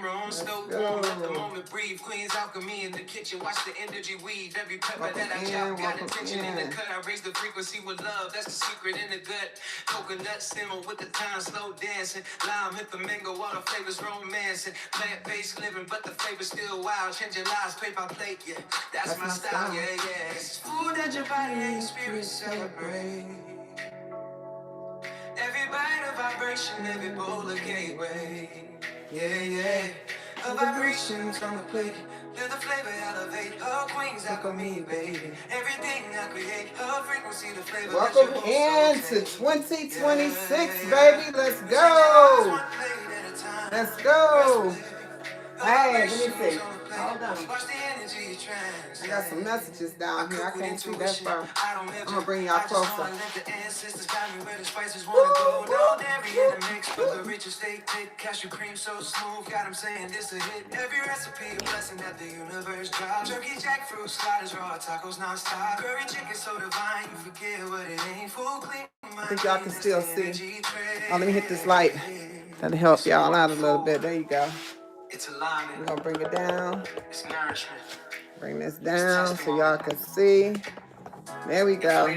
camera on slow mo. Let the moment breathe. Queen's Alchemy in the kitchen. Watch the energy weave. Every pepper that I chop got attention in the cut. I raise the frequency with love. That's the secret in the gut. Coconut simmer with the time slow dancing. Lime hit the mango, all the flavors romancing. Plant-based living, but the flavor's still wild. Changing lives, plate by plate, yeah. That's my style, yeah, yeah. It's food that your body and your spirit celebrate. Every bite a vibration, every bowl a gateway. Yeah, yeah. A vibrations on the plate. Let the flavor elevate. Oh, Queen's Alchemy, baby. Everything I create. Oh, frequency, the flavor. Welcome into 2026, baby. Let's go. Let's go. Hey, let me see. Hold on. I got some messages down here. I can't see that far. I'm going to bring y'all closer. Cashew cream so smooth, got 'em saying this a hit. Every recipe a blessing that the universe drops. Turkey, jackfruit, sliders, raw tacos non-stop. Curry chicken so divine, you forget what it ain't. Full clean. I think y'all can still see. Oh, let me hit this light. That'll help y'all out a little bit. There you go. We're gonna bring it down. It's nourishment. Bring this down so y'all can see. There we go.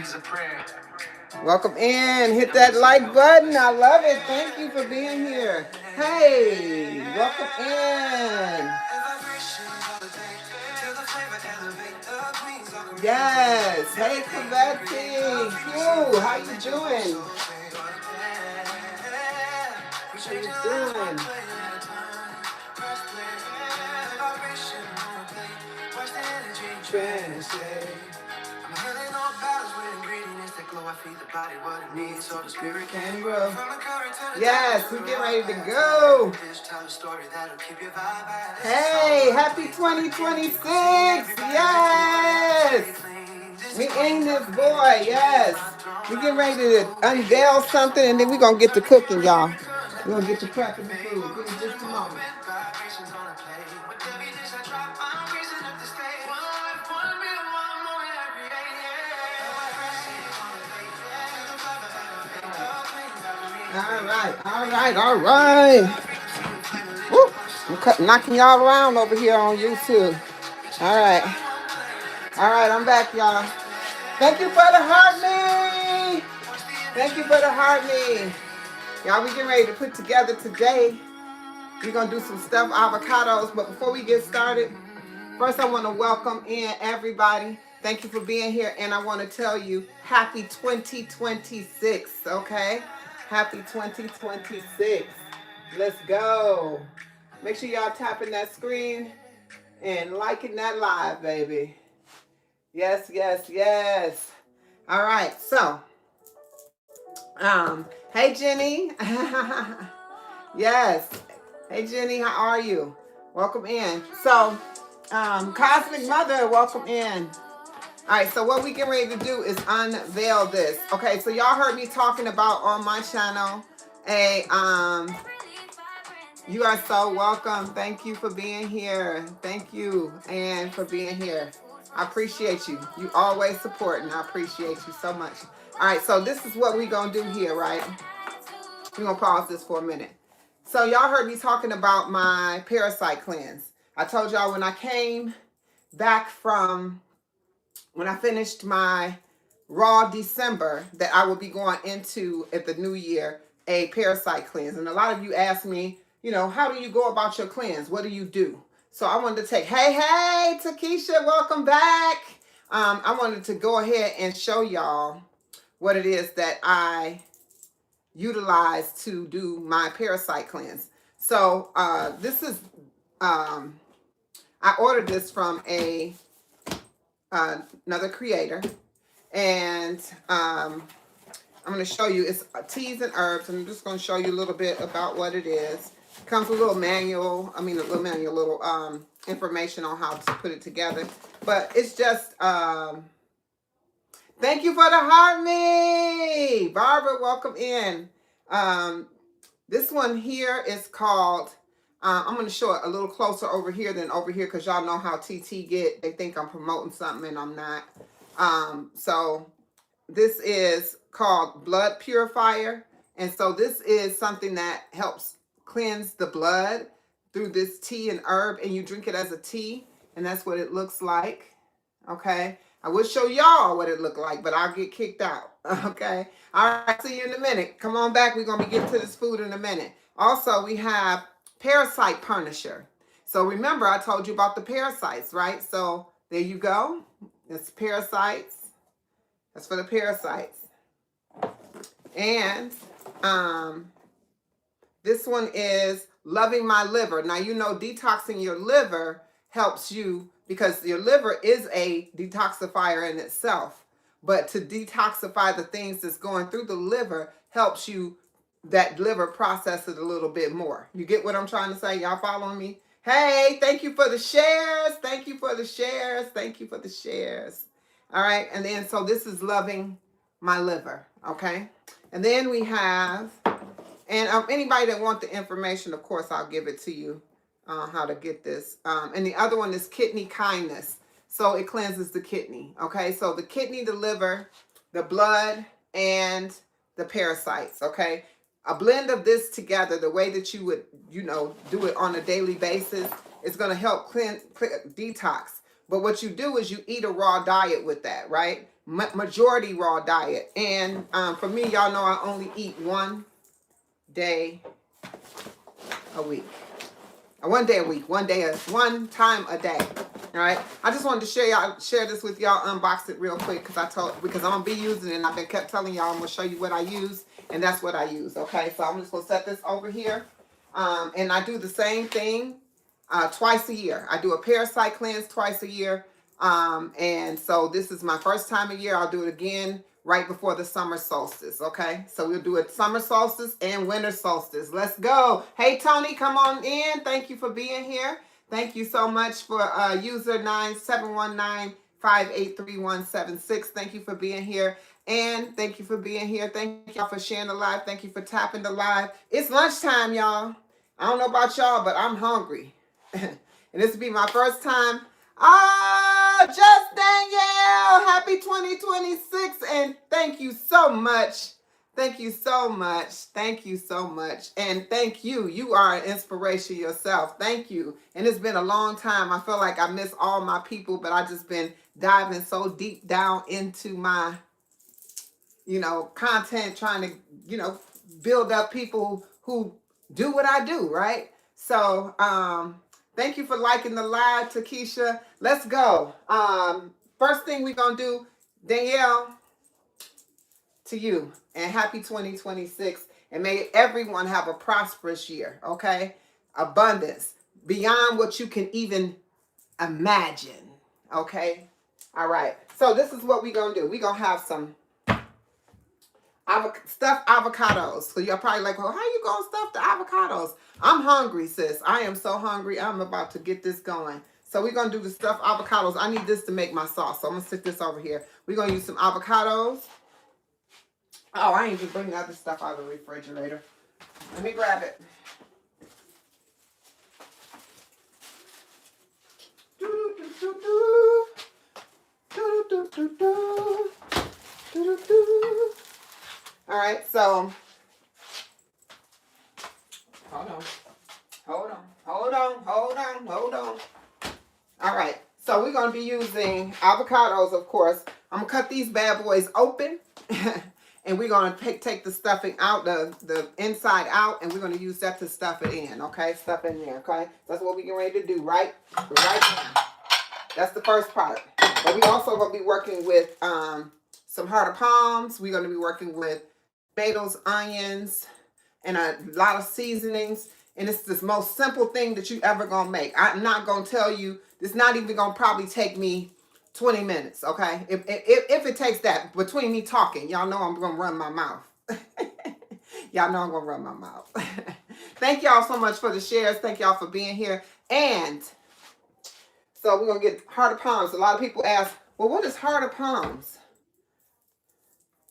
Welcome in. Hit that like button. I love it. Thank you for being here. Hey, welcome in. Yes. Hey, Kavetti. Q, how you doing? How you doing? I feed the body what it needs so the spirit can grow. Yes, we get ready to go. Hey, happy 2026. Yes. We ain't this boy. Yes. We get ready to unveil something and then we're going to get to cooking, y'all. We're going to get to prepping the food. Give me just a moment. All right. Woo. I'm knocking y'all around over here on YouTube. All right, I'm back, y'all. Thank you for the heart me. Thank you for the heart me. Y'all, we getting ready to put together today. We're going to do some stuffed avocados. But before we get started, first I want to welcome in everybody. Thank you for being here. And I want to tell you, happy 2026, okay? Happy 2026. Let's go. Make sure y'all tapping that screen and liking that live, baby. Yes. All right, so, hey, Jenny. Yes. Hey, Jenny, how are you? Welcome in. So, Cosmic Mother, welcome in. All right, so what we getting ready to do is unveil this. Okay, so y'all heard me talking about on my channel you are so welcome. Thank you for being here. Thank you, and for being here. I appreciate you. You always support, and I appreciate you so much. All right, so this is what we're going to do here, right? We're going to pause this for a minute. So y'all heard me talking about my Parasite cleanse. I told y'all when I came back from, when I finished my Raw December, that I will be going into, at the new year, a Parasite cleanse. And a lot of you asked me, you know, how do you go about your cleanse? What do you do? So I wanted to take, hey, Takesha, welcome back. I wanted to go ahead and show y'all what it is that I utilize to do my Parasite cleanse. So this is, I ordered this from another creator. And I'm going to show you, it's teas and herbs. And I'm just going to show you a little bit about what it is. It comes with a little manual, little information on how to put it together. But it's just, thank you for the heart me. Barbara, welcome in. This one here is called, I'm going to show it a little closer over here than over here because y'all know how TT get. They think I'm promoting something and I'm not. So this is called Blood Purifier. And so this is something that helps cleanse the blood through this tea and herb, and you drink it as a tea, and that's what it looks like. Okay, I will show y'all what it looked like, but I'll get kicked out. Okay, all right, see you in a minute. Come on back, we're gonna be getting to this food in a minute. Also, we have Parasite Punisher. So remember, I told you about the parasites, right? So there you go. It's parasites. That's for the parasites. And this one is Loving My Liver. Now, you know, detoxing your liver helps you because your liver is a detoxifier in itself. But to detoxify the things that's going through the liver helps you, that liver process it a little bit more. You get what I'm trying to say? Y'all following me? Hey, thank you for the shares. Thank you for the shares. Thank you for the shares. All right. And then, so this is Loving My Liver. Okay. And then we have, and anybody that wants the information, of course, I'll give it to you, how to get this. And the other one is Kidney Kindness. So it cleanses the kidney. Okay. So the kidney, the liver, the blood, and the parasites. Okay. A blend of this together, the way that you would, you know, do it on a daily basis, is going to help detox. But what you do is you eat a raw diet with that, right? Majority raw diet. And for me, y'all know I only eat one day a week. One day a week, one time a day. All right. I just wanted to share this with y'all, unbox it real quick because I'm gonna be using it, and I've been kept telling y'all I'm gonna show you what I use, and that's what I use. Okay, so I'm just gonna set this over here. And I do the same thing twice a year. I do a parasite cleanse twice a year. And so this is my first time of year. I'll do it again right before the summer solstice. Okay, so we'll do it summer solstice and winter solstice. Let's go. Hey Tony, come on in. Thank you for being here. Thank you so much for user 9719583176. Thank you for being here. And thank you for being here. Thank y'all for sharing the live. Thank you for tapping the live. It's lunchtime, y'all. I don't know about y'all, but I'm hungry. And this will be my first time. Oh, Just Danielle, happy 2026. And thank you so much. Thank you so much. Thank you so much. And thank you. You are an inspiration yourself. Thank you. And it's been a long time. I feel like I miss all my people, but I just been diving so deep down into my, you know, content, trying to, you know, build up people who do what I do, right? So, thank you for liking the live, Takesha. Let's go. First thing we're going to do, Danielle, to you, and happy 2026. And may everyone have a prosperous year, okay? Abundance beyond what you can even imagine, okay? All right. So this is what we're going to do. We're going to have some stuffed avocados. So you're probably like, well, how you going to stuff the avocados? I'm hungry, sis. I am so hungry. I'm about to get this going. So we're going to do the stuffed avocados. I need this to make my sauce. So I'm going to stick this over here. We're going to use some avocados. Oh, I ain't even bring the other stuff out of the refrigerator. Let me grab it. All right, so hold on. All right, so we're going to be using avocados, of course. I'm going to cut these bad boys open. And we're going to take the stuffing out, the inside out, and we're going to use that to stuff it in, okay? Stuff in there, okay? That's what we're getting ready to do, right? Right now. That's the first part. But we also going to be working with some heart of palms. We're going to be working with tomatoes, onions, and a lot of seasonings. And it's the most simple thing that you ever going to make. I'm not going to tell you, it's not even going to probably take me 20 minutes, okay? If it takes that, between me talking, y'all know I'm going to run my mouth. Y'all know I'm going to run my mouth. Thank y'all so much for the shares. Thank y'all for being here. And so we're going to get heart of palms. A lot of people ask, well, what is heart of palms?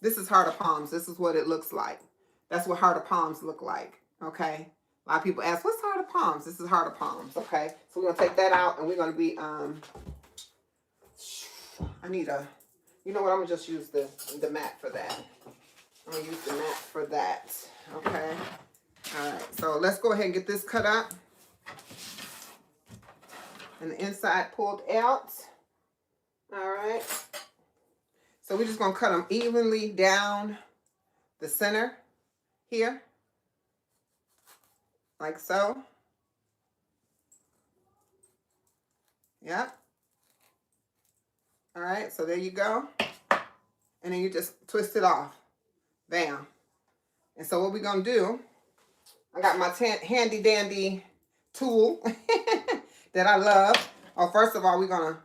This is heart of palms. This is what it looks like. That's what heart of palms look like, okay? A lot of people ask, what's heart of palms? This is heart of palms, okay? So we're going to take that out, and we're going to be... I need you know what, I'm going to just use the mat for that. I'm going to use the mat for that. Okay. All right. So let's go ahead and get this cut up. and the inside pulled out. All right. So we're just going to cut them evenly down the center here, like so. Yep. All right, so there you go. And then you just twist it off. Bam. And so what we're going to do, I got my handy dandy tool that I love. Oh, first of all, we're going to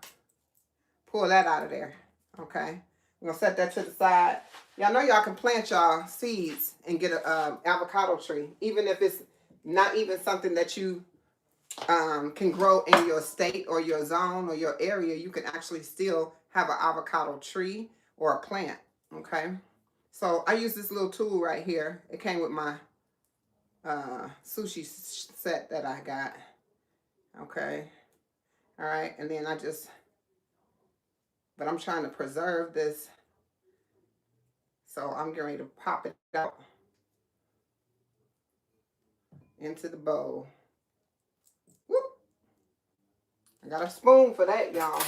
pull that out of there. Okay. We're going to set that to the side. Y'all know y'all can plant y'all seeds and get an avocado tree. Even if it's not even something that you can grow in your state or your zone or your area, you can actually still have an avocado tree or a plant. Okay. So I use this little tool right here. It came with my sushi set that I got. Okay. All right. And then but I'm trying to preserve this. So I'm getting ready to pop it out into the bowl. Whoop. I got a spoon for that, y'all.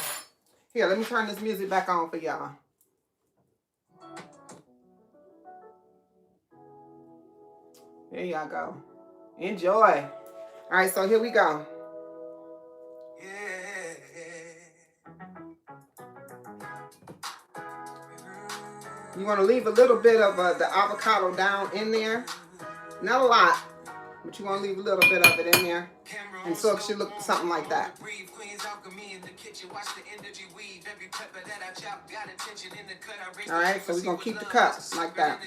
Here, let me turn this music back on for y'all. There y'all go. Enjoy. All right, so here we go. You want to leave a little bit of the avocado down in there. Not a lot, but you want to leave a little bit of it in there. And so it should look something like that. All right, so we're going to keep the cup like that.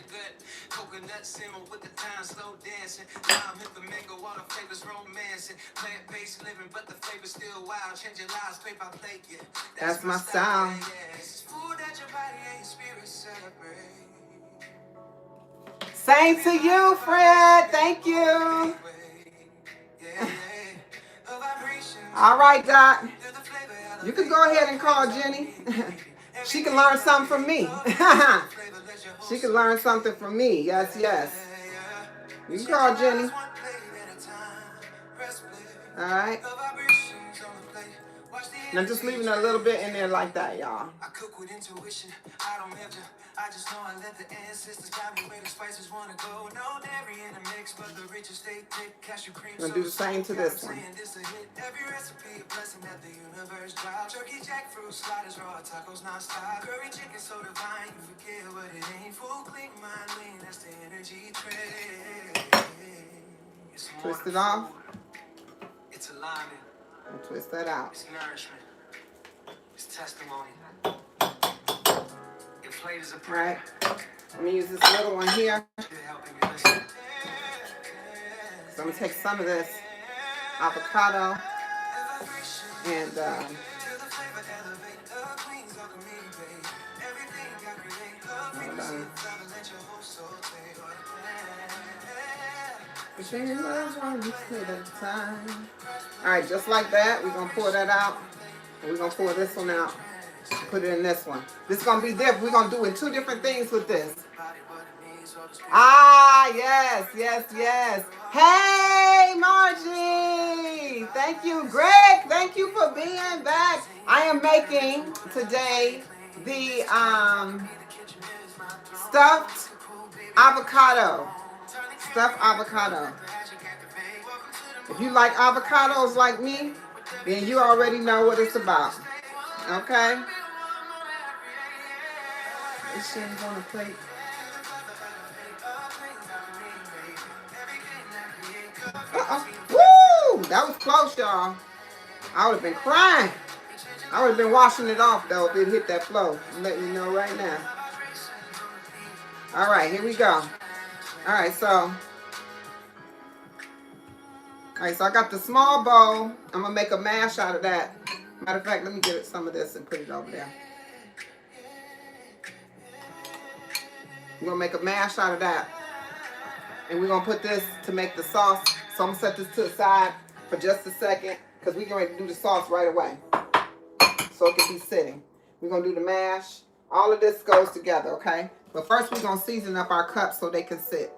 That's my style. Same to you, Fred. Thank you. All right, Doc. You can go ahead and call Jenny. She can learn something from me. She can learn something from me. Yes, yes. You can call Jenny. All right. Now just leaving a little bit in there like that, y'all. I cook with intuition. I don't measure. I just know I let the ancestors guide me where the spices want to go. No dairy in the mix, but the richest they take cashew cream. I'm gonna do the same to this one. Every recipe a blessing that the universe drops. Turkey jackfruit sliders, raw tacos non-stop. Curry chicken so divine, you forget what it ain't. Full clean mind lean, that's the energy trade. Twist it off. It's alignment. And twist that out. It's nourishment. It's testimony. Your plate is a prayer. Right. I'm gonna use this little one here. So I'm gonna take some of this avocado and all right, just like that, we're gonna pour that out, and we're gonna pour this one out. Put it in this one. This is gonna be different. We're gonna do two different things with this. Ah, yes, yes, yes. Hey, Margie. Thank you, Greg. Thank you for being back. I am making today the stuffed avocado. Stuffed avocado. If you like avocados like me, then you already know what it's about. Okay? This shit is on the plate. Uh-oh. Woo! That was close, y'all. I would have been crying. I would have been washing it off, though, if it hit that flow. I'm letting you know right now. All right, here we go. All right, so I got the small bowl. I'm going to make a mash out of that. Matter of fact, let me get some of this and put it over there. We're going to make a mash out of that. And we're going to put this to make the sauce. So I'm going to set this to the side for just a second because we're going to do the sauce right away. So it can be sitting. We're going to do the mash. All of this goes together, okay? But first we're going to season up our cups so they can sit.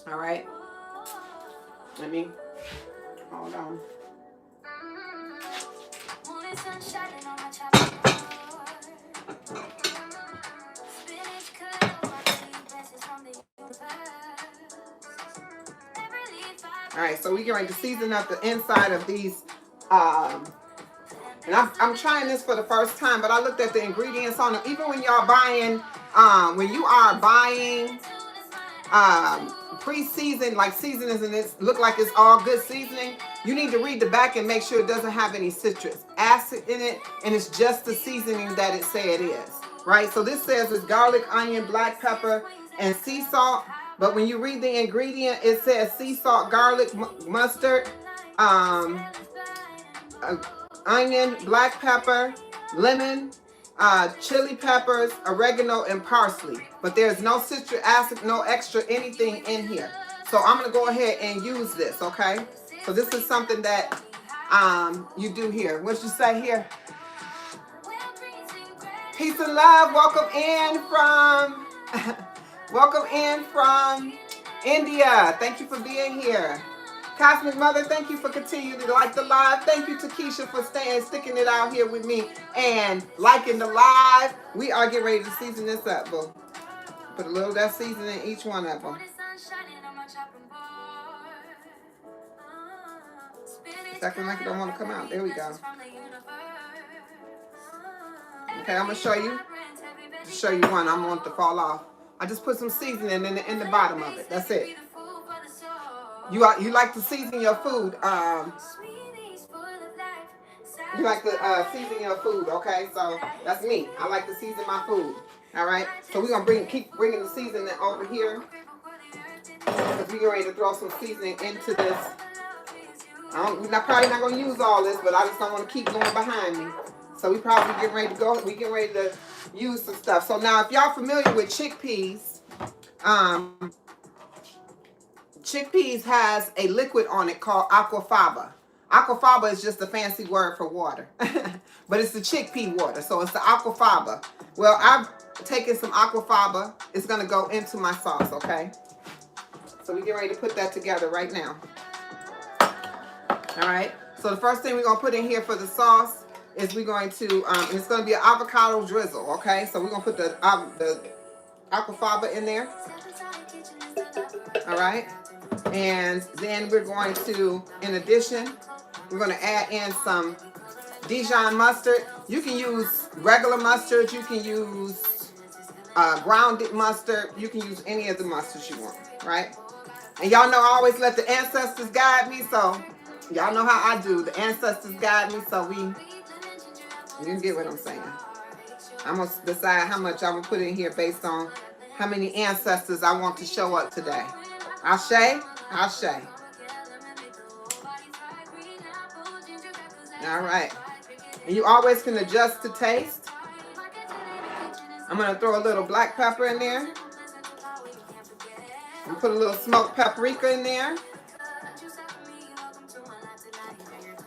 All right? Let me, hold on. All right, so we get ready to season up the inside of these. And I'm trying this for the first time, but I looked at the ingredients on them. Even when y'all buying, when you are buying pre-seasoned, like seasonings, and it look like it's all good seasoning, you need to read the back and make sure it doesn't have any citrus acid in it, and it's just the seasoning that it say it is, right? So this says it's garlic, onion, black pepper, and sea salt. But when you read the ingredient, it says sea salt, garlic, mustard, onion, black pepper, lemon, chili peppers, oregano, and parsley. But there's no citric acid, no extra anything in here. So I'm going to go ahead and use this, okay? So this is something that you do here. What'd you say here? Peace and love. Welcome in from welcome in from India. Thank you for being here. Cosmic Mother, thank you for continuing to like the live. Thank you to Keisha for sticking it out here with me and liking the live. We are getting ready to season this up, boo. Put a little of that seasoning in each one of them. It's acting like it don't want to come out. There we go. Okay, I'm going to show you. To show you one, I don't want it to fall off. I just put some seasoning in the bottom of it. That's it. You like to season your food. You like to season your food, okay? So that's me. I like to season my food. All right. So we're gonna keep bringing the seasoning over here because we're getting ready to throw some seasoning into this. We're probably not gonna use all this, but I just don't want to keep going behind me. So we probably getting ready to go. We getting ready to use some stuff. So now, if y'all familiar with chickpeas, chickpeas has a liquid on it called aquafaba. Aquafaba is just a fancy word for water, but it's the chickpea water, so it's the aquafaba. Well, I've taken some aquafaba. It's gonna go into my sauce, okay? So we get ready to put that together right now. All right. So the first thing we're gonna put in here for the sauce is we're going to, it's gonna be an avocado drizzle, okay? So we're gonna put the aquafaba in there. All right. And then we're going to, in addition, we're going to add in some Dijon mustard. You can use regular mustard. You can use grounded mustard. You can use any of the mustards you want, right? And y'all know I always let the ancestors guide me, so y'all know how I do. The ancestors guide me, so you get what I'm saying. I'm going to decide how much I'm going to put in here based on how many ancestors I want to show up today. Ashe, Ashe. All right. And you always can adjust to taste. I'm going to throw a little black pepper in there. And put a little smoked paprika in there.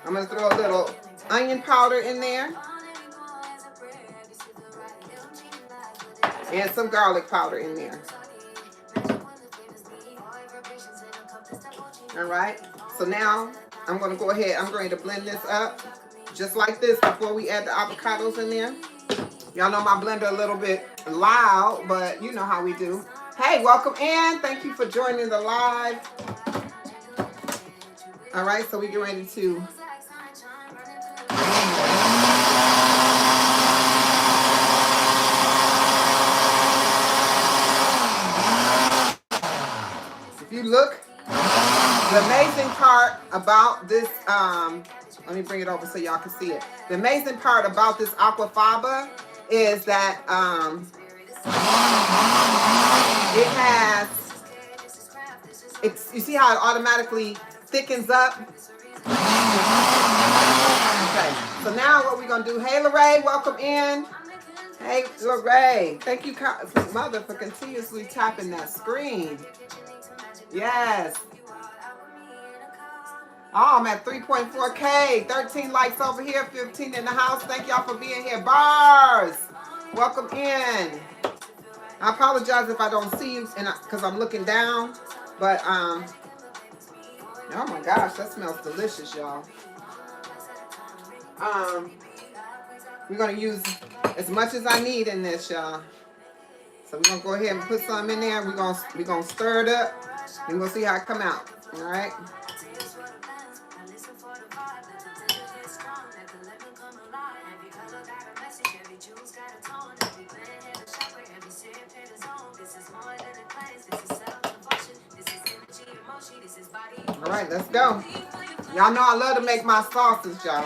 I'm going to throw a little onion powder in there. And some garlic powder in there. All right, so now I'm going to go ahead. I'm going to blend this up just like this before we add the avocados in there. Y'all know my blender a little bit loud, but you know how we do. Hey, welcome in. Thank you for joining the live. All right, so we get ready to. If you look, the amazing part about this, let me bring it over so y'all can see it. The amazing part about this aquafaba is that you see how it automatically thickens up? Okay, so now what we're going to do, hey Lorraine, welcome in. Hey Lorraine, thank you Mother for continuously tapping that screen. Yes. Oh, I'm at 3.4K, 13 likes over here, 15 in the house. Thank y'all for being here. Bars, welcome in. I apologize if I don't see you because I'm looking down, but oh my gosh, that smells delicious, y'all. We're gonna use as much as I need in this, y'all. So we're gonna go ahead and put some in there. We're gonna stir it up, and we'll see how it come out. All right. All right, let's go. Y'all know I love to make my sauces, y'all.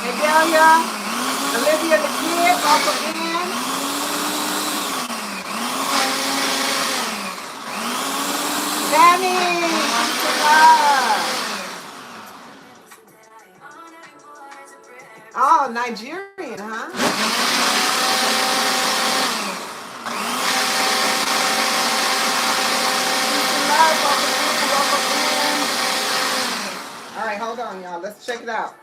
Hey, Delia, Olivia the kid, welcome in. Danny, peace and love. Oh, Nigerian, huh? Peace and love, welcome in, welcome in. All right, hold on, y'all. Let's check it out.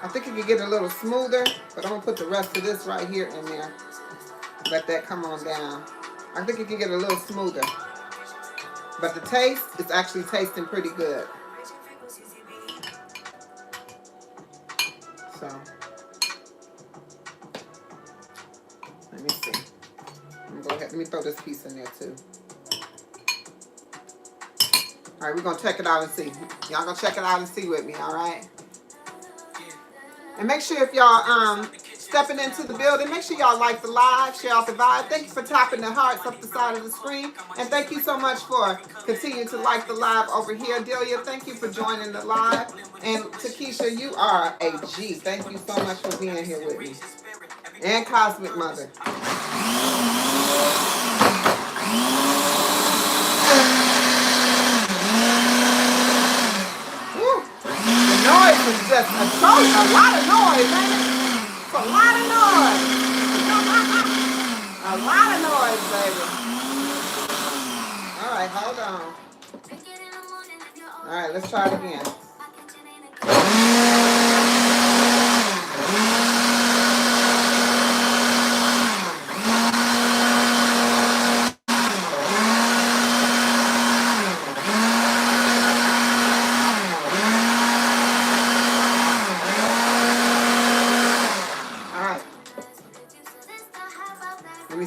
I think it could get a little smoother, but I'm gonna put the rest of this right here in there. Let that come on down. I think it can get a little smoother, but the taste is actually tasting pretty good. So let me see. I'm gonna go ahead. Let me throw this piece in there too. All right, we're gonna check it out and see. Y'all gonna check it out and see with me, all right? And make sure if y'all stepping into the building, make sure y'all like the live, share out the vibe. Thank you for tapping the hearts up the side of the screen. And thank you so much for continuing to like the live over here. Delia, thank you for joining the live. And Takesha, you are a G. Thank you so much for being here with me. And Cosmic Mother. Noise is just a lot of noise, ain't it? It's a lot of noise. A lot of noise, baby. All right, hold on. All right, let's try it again.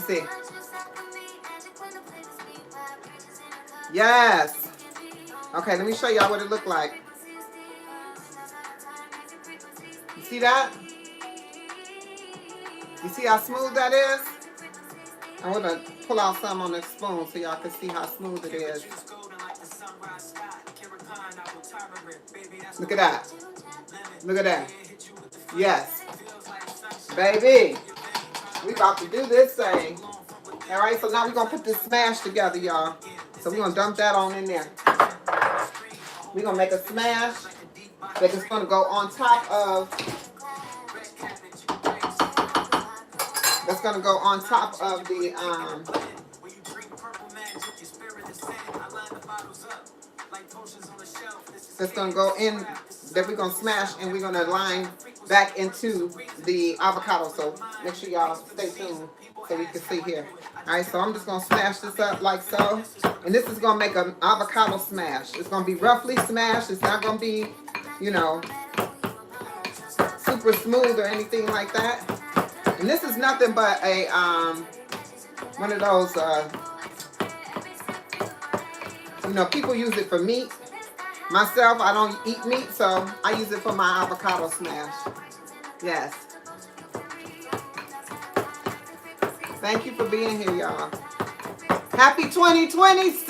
See. Yes. Okay, let me show y'all what it looked like. You see that? You see how smooth that is? I'm gonna pull out some on the spoon so y'all can see how smooth it is. Look at that. Look at that. Yes. Baby. We about to do this thing. All right, so now we're going to put this smash together, y'all. So we're going to dump that on in there. We're going to make a smash that is going to go on top of... That's going to go on top of the... That's going to go in... That we're going to smash and we're going to line back into the avocado. So make sure y'all stay tuned so we can see here. All right, so I'm just going to smash this up like so. And this is going to make an avocado smash. It's going to be roughly smashed. It's not going to be, you know, super smooth or anything like that. And this is nothing but a, one of those, you know, people use it for meat. Myself, I don't eat meat, so I use it for my avocado smash. Yes. Thank you for being here, y'all. Happy 2026!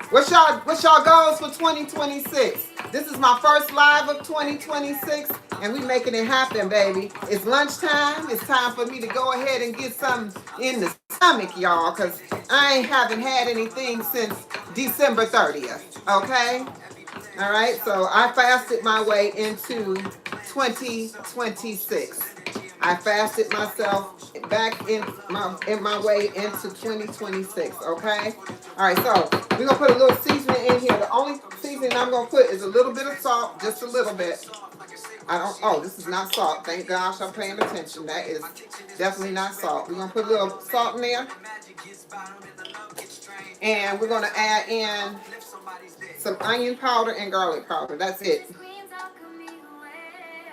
What's y'all goals for 2026? This is my first live of 2026, and we making it happen, baby. It's lunchtime. It's time for me to go ahead and get something in the stomach, y'all, because haven't had anything since December 30th, okay? All right, so I fasted my way into 2026. I fasted myself back in my way into 2026, okay? All right, so we're gonna put a little seasoning in here. The only seasoning I'm gonna put is a little bit of salt, just a little bit. This is not salt. Thank gosh I'm paying attention. That is definitely not salt. We're gonna put a little salt in there. And we're gonna add in some onion powder and garlic powder. That's it.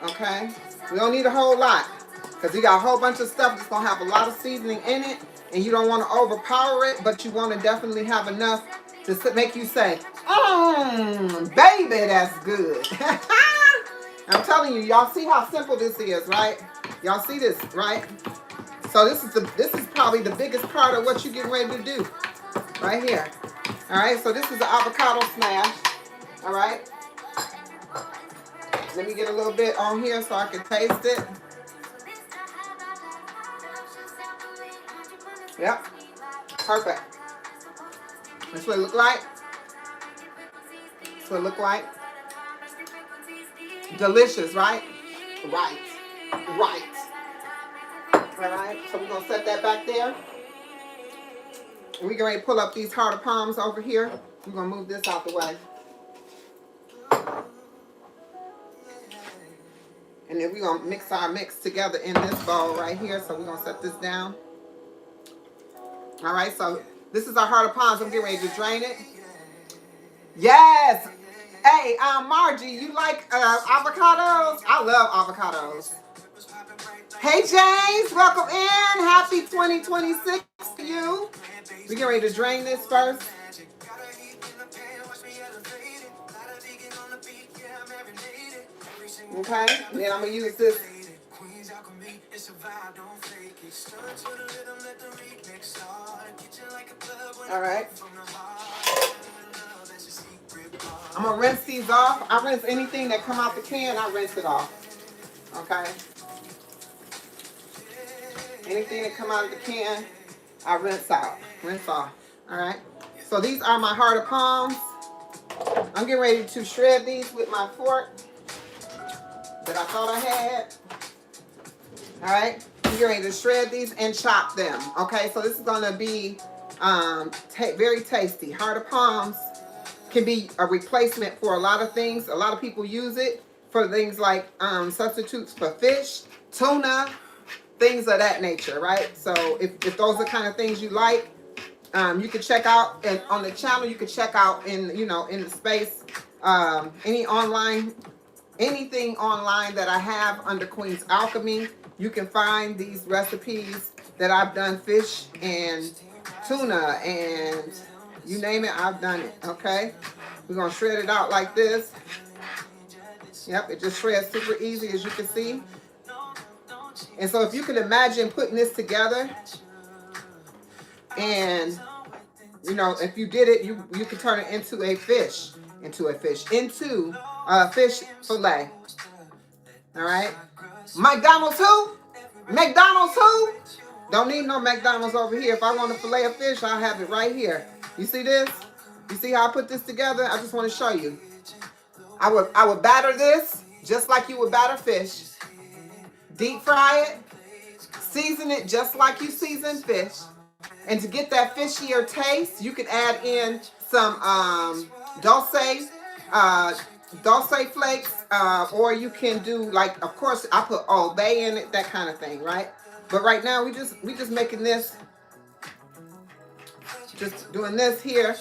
Okay? We don't need a whole lot, because we got a whole bunch of stuff that's going to have a lot of seasoning in it, and you don't want to overpower it, but you want to definitely have enough to make you say, baby, that's good. I'm telling you, y'all see how simple this is, right? Y'all see this, right? So this is probably the biggest part of what you're getting ready to do, right here. All right, so this is the avocado smash, all right? Let me get a little bit on here so I can taste it. Yep. Perfect. That's what it look like. That's what it look like. Delicious, right? Right. All right. So we're going to set that back there. And we're going to pull up these heart of palms over here. We're going to move this out the way. And then we're going to mix our mix together in this bowl right here. So we're going to set this down. All right, so this is our heart of palms. I'm getting ready to drain it. Yes. Hey, Margie, you like avocados? I love avocados. Hey, James, welcome in. Happy 2026 to you. We're getting ready to drain this first. Okay, and then I'm going to use this. All right. I'm going to rinse these off. I rinse anything that come out the can, I rinse it off. Okay. Anything that come out of the can, I rinse out. Rinse off. All right. So these are my heart of palms. I'm getting ready to shred these with my fork that I thought I had. All right. I'm getting ready to shred these and chop them. Okay. So this is going to be very tasty. Heart of palms can be a replacement for a lot of things. A lot of people use it for things like substitutes for fish, tuna, things of that nature, right? So if those are kind of things you like, you can check out, and on the channel you can check out in the space anything online that I have under Queen's Alchemy. You can find these recipes that I've done, fish and tuna and you name it, I've done it. Okay, we're gonna shred it out like this. Yep, it just shreds super easy, as you can see. And so if you can imagine putting this together, and if you did it, you could turn it into a fish fillet. All right. McDonald's who? Don't need no McDonald's over here. If I want to fillet a fish, I'll have it right here. You see this? You see how I put this together? I just want to show you. I would batter this just like you would batter fish. Deep fry it. Season it just like you season fish. And to get that fishier taste, you can add in some dulce flakes, or you can do, like, of course, I put Old Bay in it, that kind of thing, right? But right now, we just making this, just doing this here,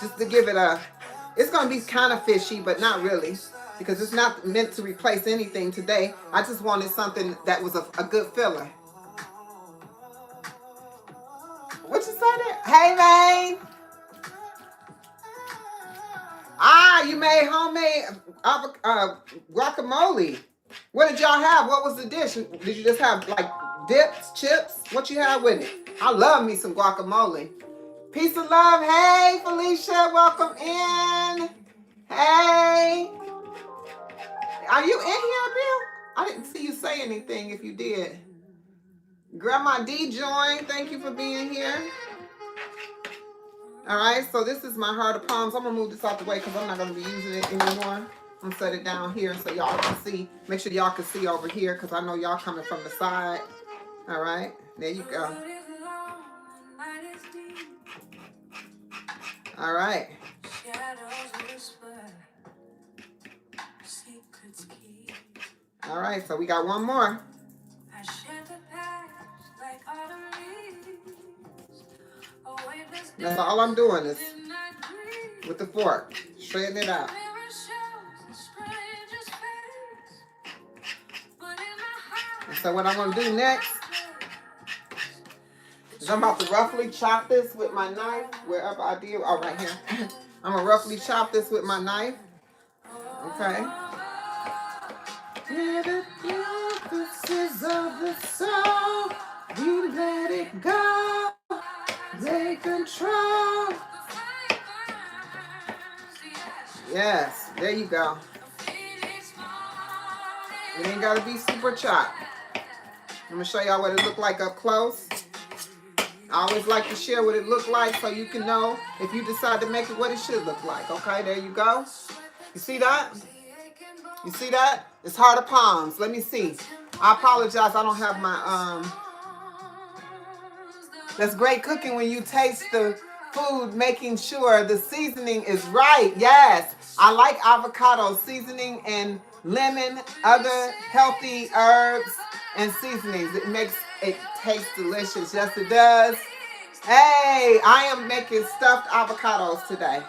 just to give it it's going to be kind of fishy, but not really, because it's not meant to replace anything today. I just wanted something that was a good filler. What you say there? Hey, man. You made homemade guacamole. What did y'all have? What was the dish? Did you just have like dips, chips? What you have with it? I love me some guacamole. Peace and love. Hey, Felicia, welcome in. Hey, are you in here, Bill? I didn't see you say anything if you did. Grandma D joined. Thank you for being here. All right, so this is my heart of palms. I'm going to move this out the way because I'm not going to be using it anymore. I'm going to set it down here so y'all can see. Make sure y'all can see over here because I know y'all coming from the side. All right, there you go. All right. All right, so we got one more. That's all I'm doing is with the fork, shredding it out. And so what I'm going to do next is I'm about to roughly chop this with my knife, wherever I did. Oh, right here. I'm going to roughly chop this with my knife. Okay. The purposes of the soul, we let it go, take control. Yes, there you go. It ain't got to be super chopped. I'm going to show y'all what it looked like up close. I always like to share what it looked like so you can know if you decide to make it what it should look like. Okay, there you go. You see that? You see that? It's heart of palms. Let me see. I apologize. I don't have my That's great cooking when you taste the food, making sure the seasoning is right. Yes, I like avocado seasoning and lemon, other healthy herbs and seasonings. It makes it taste delicious. Yes, it does. Hey, I am making stuffed avocados today.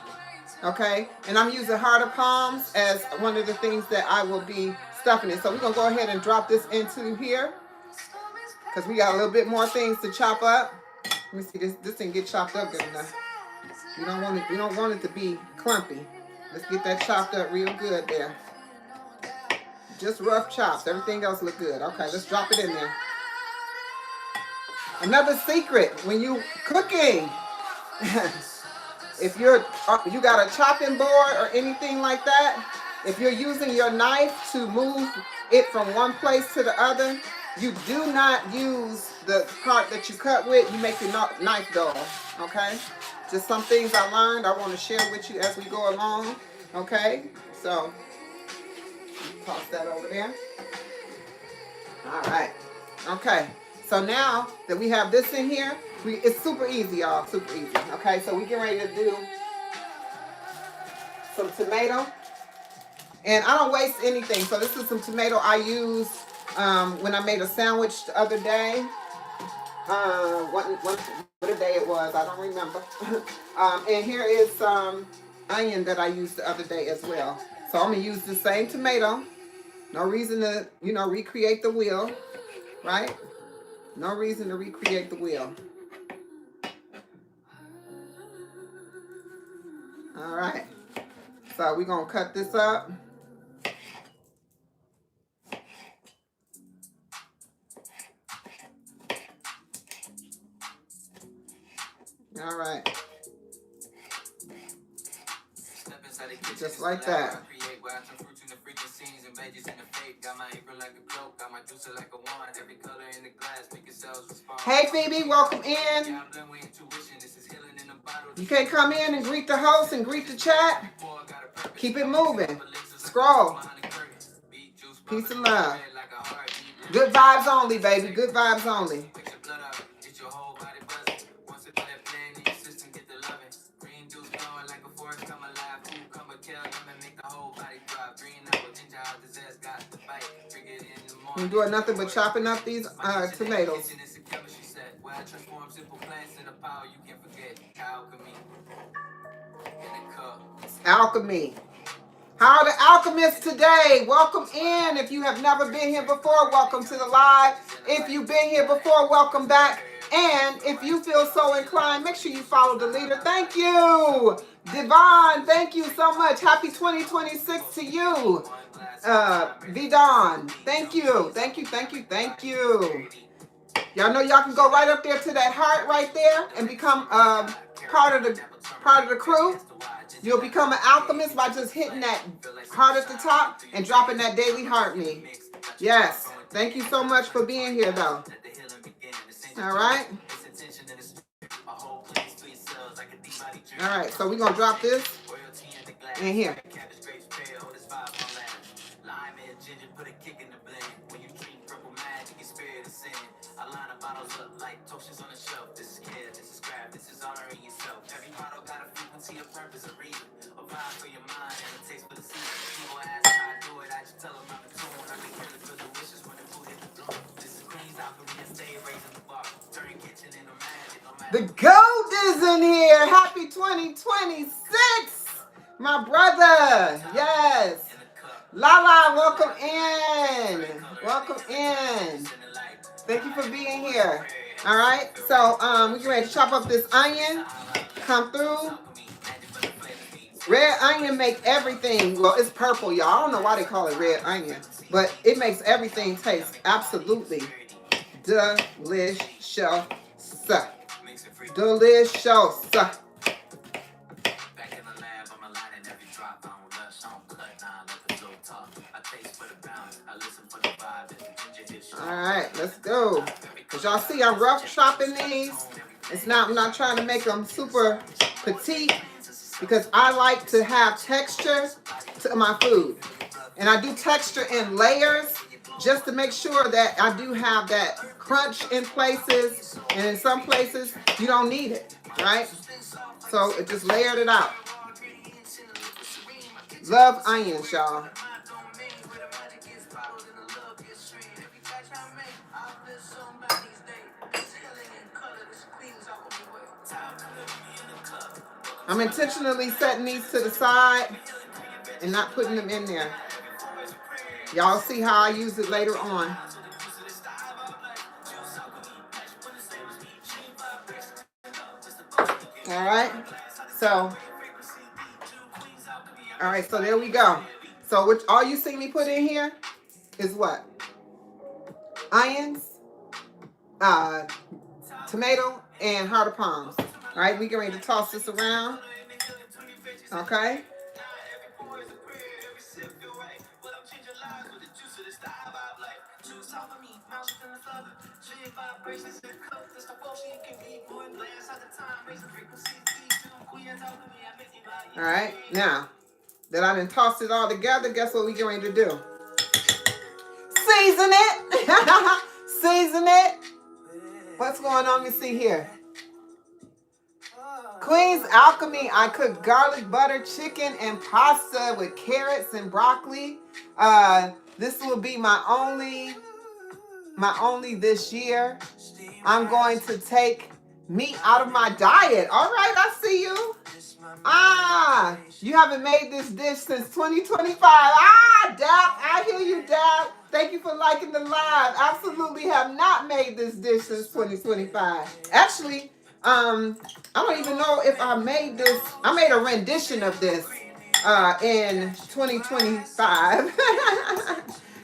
Okay, and I'm using heart of palms as one of the things that I will be stuffing it. So we're gonna go ahead and drop this into here because we got a little bit more things to chop up. Let me see, this didn't get chopped up good enough. You don't want it. You don't want it to be clumpy. Let's get that chopped up real good there. Just rough chops. Everything else look good. Okay, let's drop it in there. Another secret when you cooking. If you got a chopping board or anything like that, if you're using your knife to move it from one place to the other, you do not use the part that you cut with. You make your knife dull, okay? Just some things I learned I want to share with you as we go along, okay? So, toss that over there. All right, okay. So now that we have this in here, it's super easy, y'all, super easy. Okay, so we get ready to do some tomato. And I don't waste anything. So this is some tomato I used when I made a sandwich the other day. What day it was, I don't remember. And here is some onion that I used the other day as well. So I'm going to use the same tomato. No reason to, recreate the wheel, right? No reason to recreate the wheel. All right. So we're going to cut this up. All right. Just like that. Hey Phoebe, welcome in. You can come in and greet the host and greet the chat. Keep it moving. Scroll. Peace and love. Good vibes only, baby. Good vibes only. I'm doing nothing but chopping up these tomatoes. Alchemy. How are the alchemists today? Welcome in. If you have never been here before, welcome to the live. If you've been here before, welcome back. And if you feel so inclined, make sure you follow the leader. Thank you. Devon, thank you so much. Happy 2026 to you. Vidon, thank you. Thank you, thank you, thank you. Y'all know y'all can go right up there to that heart right there and become part of the crew. You'll become an alchemist by just hitting that heart at the top and dropping that daily heart me. Yes. Thank you so much for being here, though. All right. All right. So we're going to drop this in here. The gold is in here. Happy 2026, my brother. Yes. Lala, welcome in. Welcome in. Thank you for being here. All right. So we're getting ready to chop up this onion. Come through. Red onion make everything. Well, it's purple, y'all. I don't know why they call it red onion, but it makes everything taste absolutely delicious. Delicious. All right, let's go. As y'all see, I'm rough chopping these. I'm not trying to make them super petite because I like to have texture to my food. And I do texture in layers just to make sure that I do have that crunch in places, and in some places you don't need it, right? So it just layered it out. Love onions, y'all. I'm intentionally setting these to the side and not putting them in there. Y'all see how I use it later on. All right. So there we go. So all you see me put in here is what? Onions, tomato, and heart of palms. All right, we get ready to toss this around. Okay. All right, now that I done tossed it all together, guess what we get ready to do? Season it. Season it. What's going on? Let me see here. Queen's Alchemy. I cook garlic butter chicken and pasta with carrots and broccoli. This will be my only this year. I'm going to take meat out of my diet. All right, I see you. You haven't made this dish since 2025. Dab, I hear you, Dab. Thank you for liking the live. Absolutely have not made this dish since 2025. Actually, I don't even know if I made this. I made a rendition of this in 2025.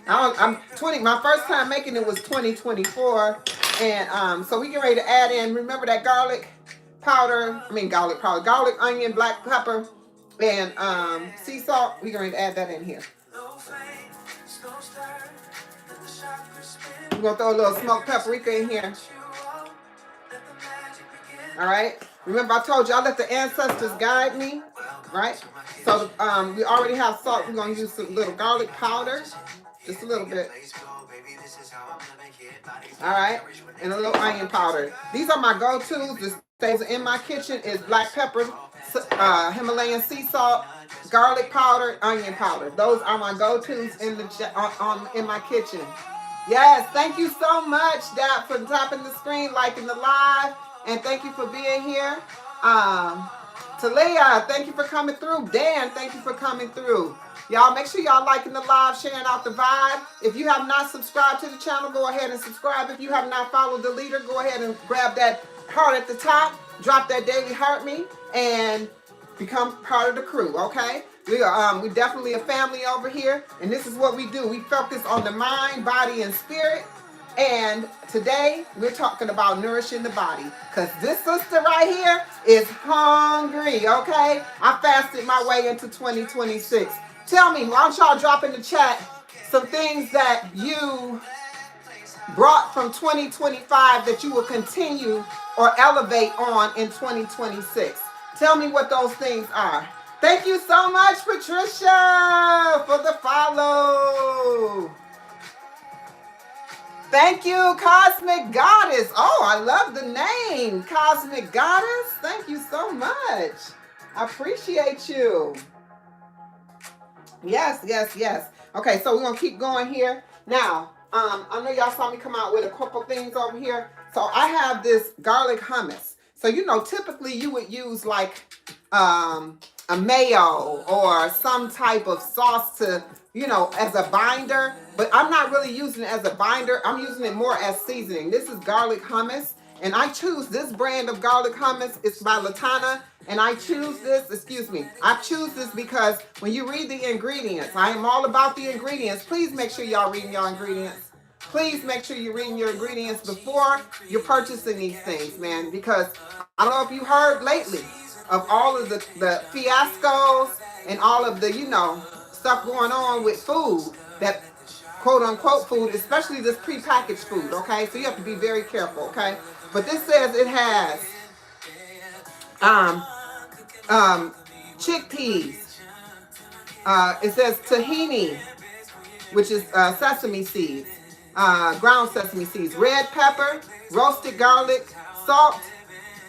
My first time making it was 2024. And so we get ready to add in, remember that garlic powder, garlic, onion, black pepper, and sea salt. We're going to add that in here. We're going to throw a little smoked paprika in here. All right. Remember I told you I let the ancestors guide me, right? So we already have salt. We're going to use a little garlic powder, just a little bit. All right. And a little onion powder. These are my go-tos. This stays in my kitchen is black pepper, Himalayan sea salt, garlic powder, onion powder. Those are my go-tos in my kitchen. Yes, thank you so much, Dad, for tapping the screen, liking the live, and thank you for being here. Talia, thank you for coming through. Dan, thank you for coming through. Y'all, make sure y'all liking the live, sharing out the vibe. If you have not subscribed to the channel, go ahead and subscribe. If you have not followed the leader, go ahead and grab that heart at the top, drop that daily heart me, and become part of the crew, okay? We're definitely a family over here, and this is what we do. We focus on the mind, body, and spirit, And today we're talking about nourishing the body because this sister right here is hungry, okay? I fasted my way into 2026. Tell me, why don't y'all drop in the chat some things that you brought from 2025 that you will continue or elevate on in 2026. Tell me what those things are. Thank you so much, Patricia, for the follow. Thank you, Cosmic Goddess. Oh, I love the name, Cosmic Goddess. Thank you so much. I appreciate you. Yes, yes, yes. Okay, so we're gonna keep going here. Now, I know y'all saw me come out with a couple things over here. So I have this garlic hummus. So typically you would use like a mayo or some type of sauce to, as a binder. But I'm not really using it as a binder. I'm using it more as seasoning. This is garlic hummus. And I choose this brand of garlic hummus. It's by Latana. And I choose this because when you read the ingredients, I am all about the ingredients. Please make sure y'all reading your ingredients. Please make sure you're reading your ingredients before you're purchasing these things, man. Because I don't know if you heard lately of all of the fiascos and all of the, stuff going on with food, that quote unquote food, especially this prepackaged food, okay? So you have to be very careful, okay? But this says it has chickpeas. It says tahini, which is sesame seeds, ground sesame seeds, red pepper, roasted garlic, salt,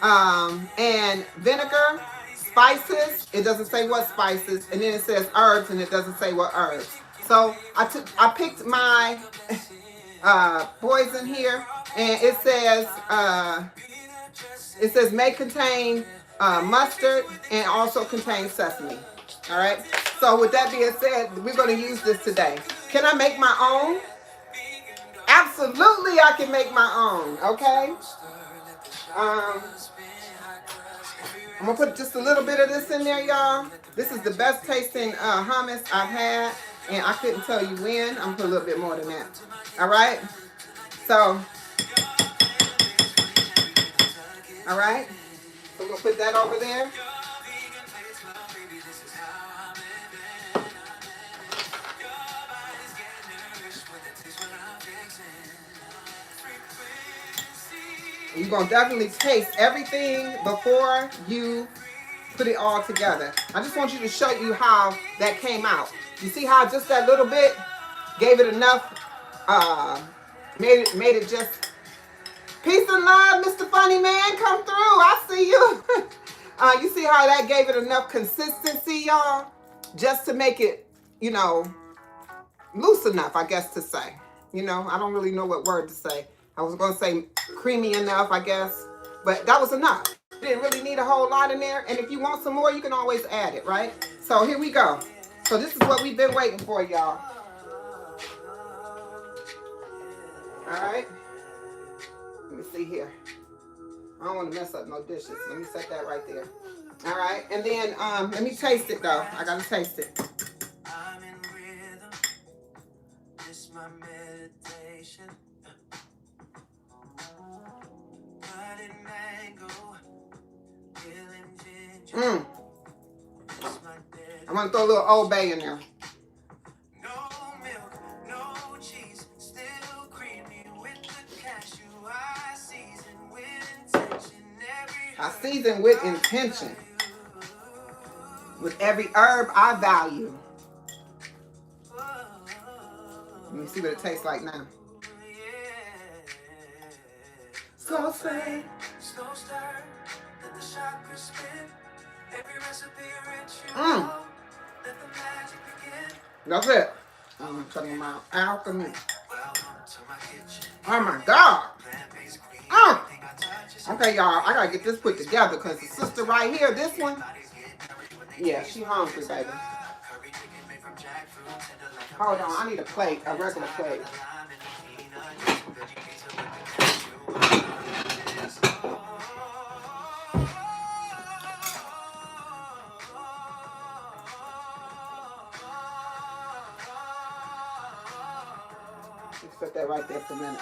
and vinegar, spices. It doesn't say what spices, and then it says herbs, and it doesn't say what herbs. So I picked my poison here, and it says may contain mustard and also contain sesame. All right. So with that being said, we're going to use this today. Can I make my own? Absolutely, I can make my own. Okay. I'm gonna put just a little bit of this in there, y'all. This is the best tasting hummus I've had, and I couldn't tell you when. I'm gonna put a little bit more than that. All right. So, all right. So we're gonna put that over there. You're going to definitely taste everything before you put it all together. I just want you to show you how that came out. You see how just that little bit gave it enough, made it just, peace and love, Mr. Funny Man, come through. I see you. You see how that gave it enough consistency, y'all, just to make it, loose enough, I guess to say. I don't really know what word to say. I was going to say creamy enough, I guess. But that was enough. You didn't really need a whole lot in there. And if you want some more, you can always add it, right? So here we go. So this is what we've been waiting for, y'all. All right. Let me see here. I don't want to mess up no dishes. Let me set that right there. All right. And then let me taste it, though. I got to taste it. I'm in rhythm. This my meditation. I'm gonna throw a little Old Bay in there. No milk, no cheese, still creamy with the cashew. I season with intention. With every herb I value. Let me see what it tastes like now. Slow stir, slow stir, let the chakras spin. Every recipe ritual, let the magic begin. That's it. I'm talking about alchemy. Oh my God. Okay, y'all, I gotta get this put together because the sister right here, this one, yeah, she hungry, baby. Hold on, I need a plate, a regular plate. Let's put that right there for a minute.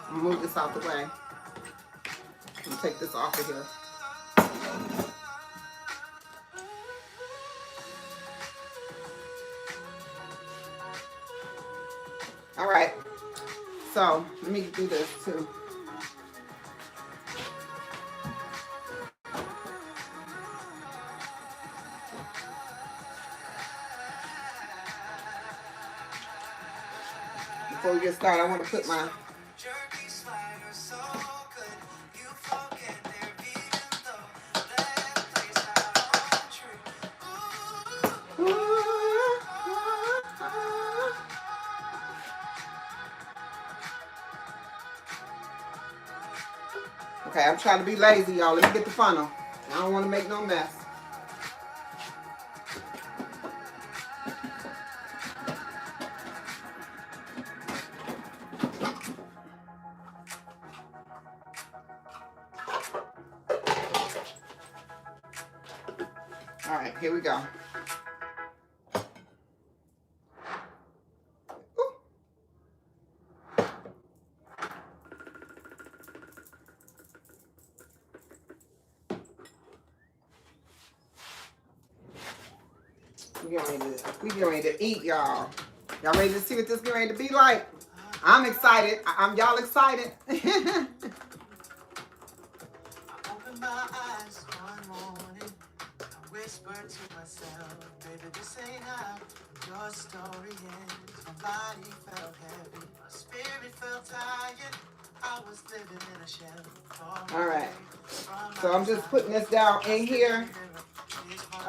I'm gonna move this out the way. I'm gonna take this off of here. All right. So let me do this too. Before we get started, I want to put my okay, I'm trying to be lazy, y'all. Let me get the funnel. I don't want to make no mess. All right, here we go. We get ready to eat, y'all. Y'all ready to see what this get ready to be like? I'm excited. I'm y'all excited. I opened my eyes one morning. I whispered to myself, baby, this ain't how your story ends. My body felt heavy, my spirit felt tired. I was living in a shell. All right. So I'm just putting this down in here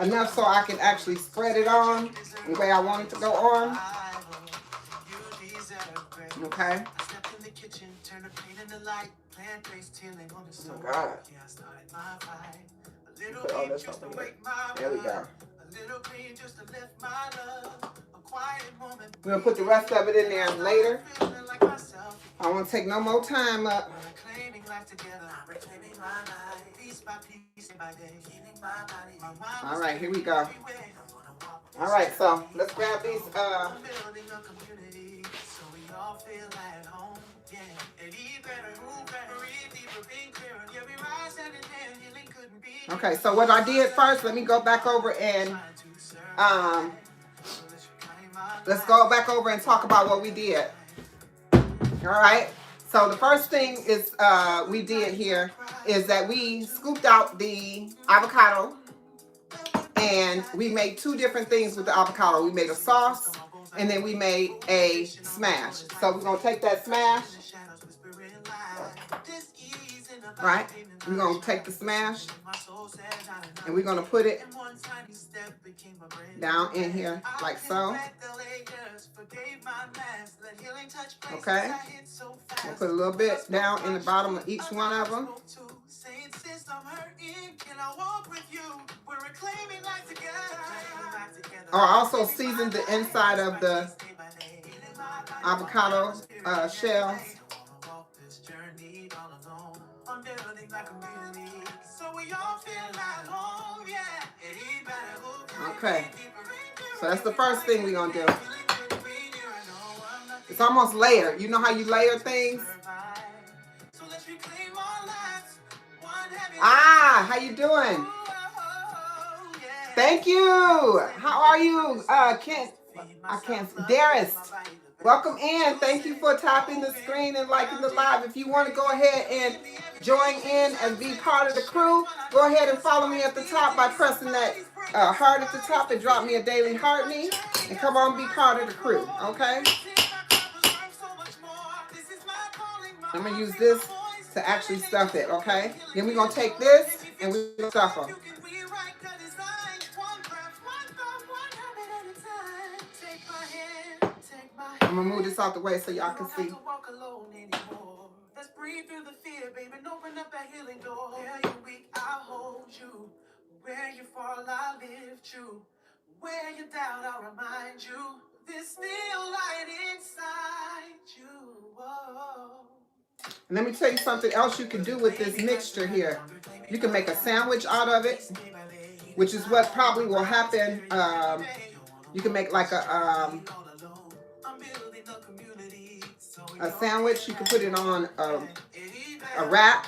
enough so I can actually spread it on the way I want it to go on. Okay. Oh God. Put all this over here. There we go. We're gonna put the rest of it in there later. I won't take no more time up. All right, here we go. All right, so let's grab these. Okay, so what I did first, let me go back over and let's go back over and talk about what we did. All right. So the first thing is we did here is that we scooped out the avocado and we made two different things with the avocado. We made a sauce and then we made a smash. So we're going to take that smash, right? We're going to take the smash and we're going to put it down in here like so. Okay. We'll put a little bit down in the bottom of each one of them. Oh, I also seasoned the inside of the avocado shells. Okay, so that's the first thing we're gonna do. It's almost layered. You know how you layer things? Ah, how you doing? Thank you. How are you? I can't. Darius, welcome in. Thank you for tapping the screen and liking the live. If you want to go ahead and join in and be part of the crew, go ahead and follow me at the top by pressing that heart at the top and drop me a daily heart me and come on, be part of the crew. Okay. I'm gonna use this to actually stuff it. Okay. Then we're gonna take this and we're gonna stuff them. I'm gonna move this out the way so y'all can see. Let's breathe through the fear, baby, and open up that healing door. Where you're weak, I'll hold you. Where you fall, I'll lift you. Where you doubt, I'll remind you. There's still light inside you. Whoa. And let me tell you something else you can do with this mixture here. You can make a sandwich out of it, which is what probably will happen. You can make like a a sandwich. You can put it on a wrap.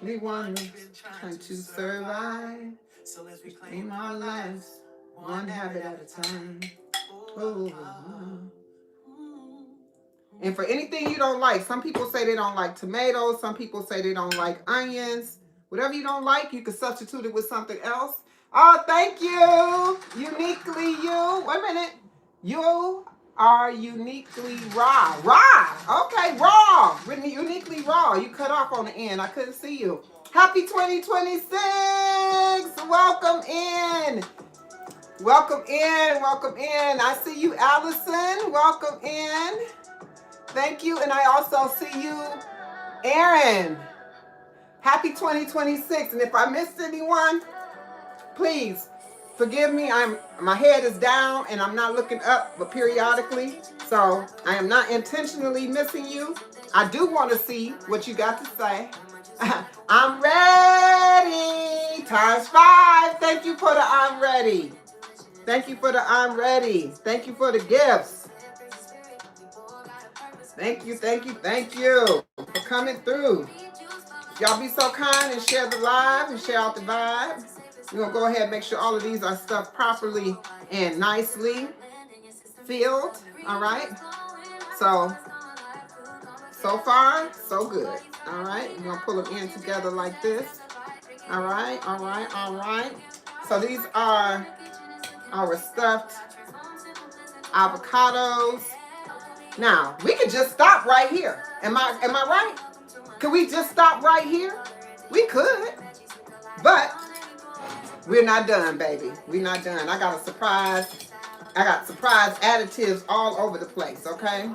We want trying to survive. So let's reclaim our lives, one habit at a time. Oh. And for anything you don't like, some people say they don't like tomatoes. Some people say they don't like onions. Whatever you don't like, you can substitute it with something else. Oh, thank you. Uniquely you. Wait a minute. You are uniquely raw. Raw. Okay, raw. Uniquely raw. You cut off on the end. I couldn't see you. Happy 2026. Welcome in. Welcome in. Welcome in. I see you, Allison. Welcome in. Thank you. And I also see you, Aaron. Happy 2026. And if I missed anyone, please forgive me. My head is down and I'm not looking up, but periodically. So I am not intentionally missing you. I do want to see what you got to say. I'm ready. ×5. Thank you for the I'm ready. Thank you for the I'm ready. Thank you for the gifts. Thank you, thank you, thank you for coming through. Y'all be so kind and share the live and share out the vibe. We're going to go ahead and make sure all of these are stuffed properly and nicely filled. All right. So far, so good. All right. We're going to pull them in together like this. All right. All right. All right. So these are our stuffed avocados. Now, we could just stop right here. Am I right? Could we just stop right here? We could. But we're not done, baby. We're not done. I got surprise additives all over the place, okay?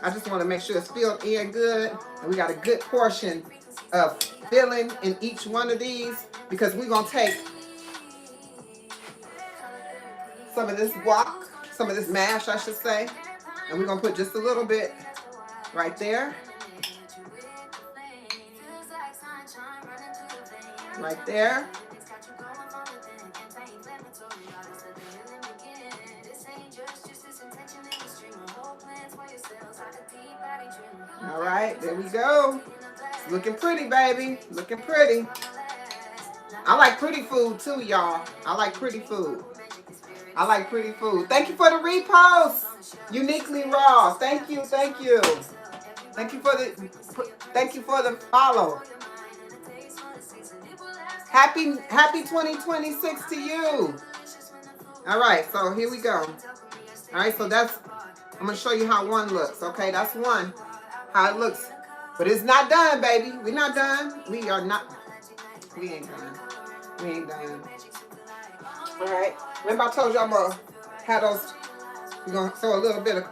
I just want to make sure it's filled in good. And we got a good portion of filling in each one of these because we're going to take some of this guac, some of this mash, I should say. And we're going to put just a little bit right there. Right there. All right, there we go. It's looking pretty, baby. Looking pretty. I like pretty food too, y'all. I like pretty food. I like pretty food. Thank you for the repost. Uniquely raw. Thank you, thank you. Thank you for the follow. Happy 2026 to you. All right, so here we go. All right, so I'm going to show you how one looks, okay? That's one, how it looks. But it's not done, baby. We're not done. We ain't done. We ain't done. All right. Remember I told you I'm going to have those, we're going to throw a little bit of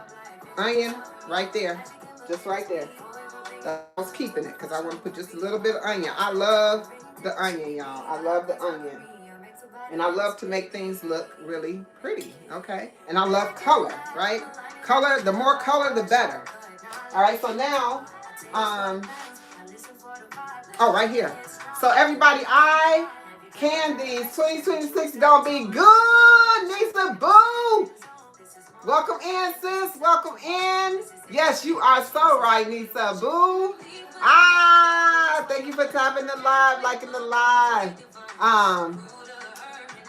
onion right there. Just right there. I was keeping it because I want to put just a little bit of onion. I love the onion, y'all. I love the onion. And I love to make things look really pretty, okay? And I love color, right? Color, the more color, the better. All right, so now, right here. So everybody, candies, 2026 gonna be good, Nisa Boo. Welcome in, sis. Welcome in. Yes, you are so right, Nisa Boo. Thank you for tapping the live, liking the live.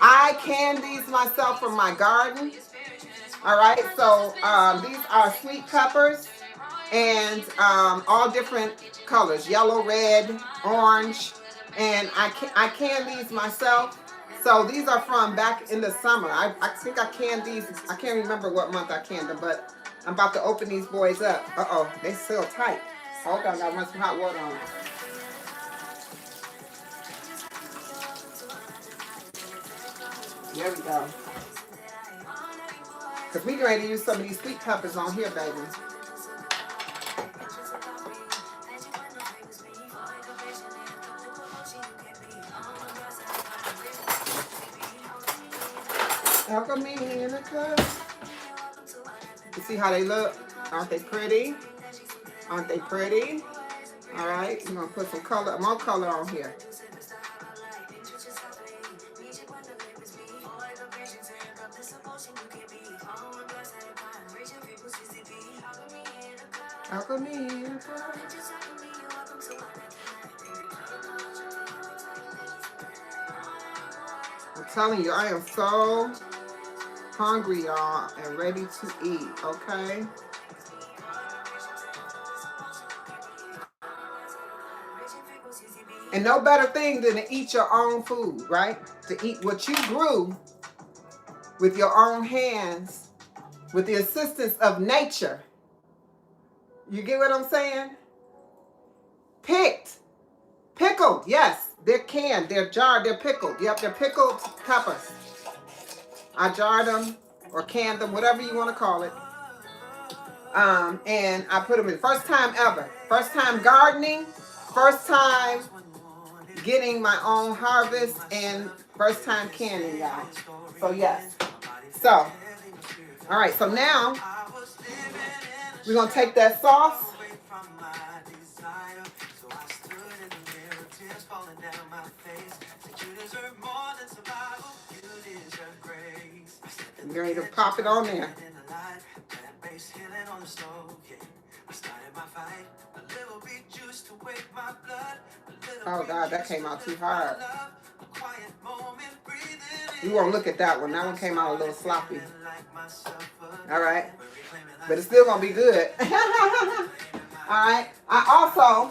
I candies myself from my garden. All right, so these are sweet peppers and all different colors, yellow, red, orange, and I can these myself. So these are from back in the summer. I think I canned these. I can't remember what month I canned them, but I'm about to open these boys up. Uh-oh, they still tight. Hold on, I gotta run some hot water on them. There we go. Because we're ready to use some of these sweet peppers on here, baby. Alchemy in the cup. You see how they look? Aren't they pretty? Aren't they pretty? All right, I'm gonna put some color, more color on here. Alchemy. I'm telling you, I am so hungry, y'all, and ready to eat, okay? And no better thing than to eat your own food, right? To eat what you grew with your own hands, with the assistance of nature. You get what I'm saying? Picked, pickled, yes. They're canned, they're jarred, they're pickled. Yep, they're pickled peppers. I jarred them or canned them, whatever you want to call it. And I put them in. First time ever. First time gardening. First time getting my own harvest. And first time canning, y'all. So, yes. So, all right. So now we're going to take that sauce. I'm ready to pop it on there. Oh God, that came out too hard. We won't look at that one. That one came out a little sloppy. All right. But it's still going to be good. All right. I also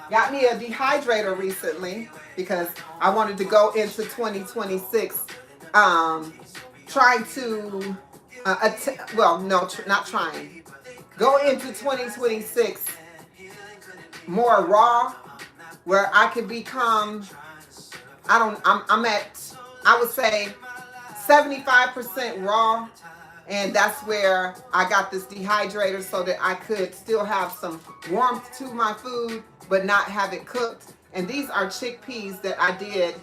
got me a dehydrator recently because I wanted to go into 2026 trying to, not trying. Go into 2026 more raw, where I could become, I'm at, I would say 75% raw. And that's where I got this dehydrator so that I could still have some warmth to my food, but not have it cooked. And these are chickpeas that I did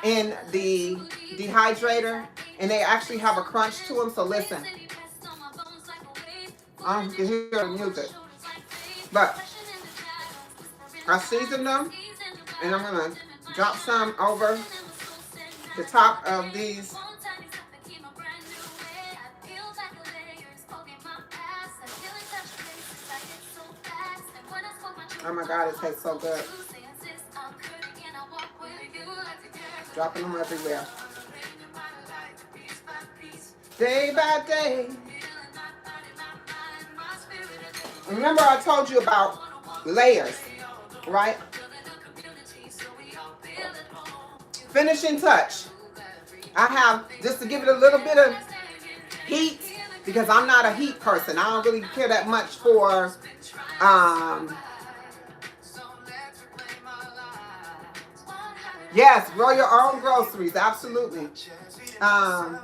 in the dehydrator. And they actually have a crunch to them. So listen, I don't can hear the music. But I seasoned them. And I'm going to drop some over the top of these. Oh my God, it tastes so good. Dropping them everywhere. Day by day. Remember I told you about layers, right? Finishing touch. I have, just to give it a little bit of heat, because I'm not a heat person. I don't really care that much for yes, grow your own groceries, absolutely. I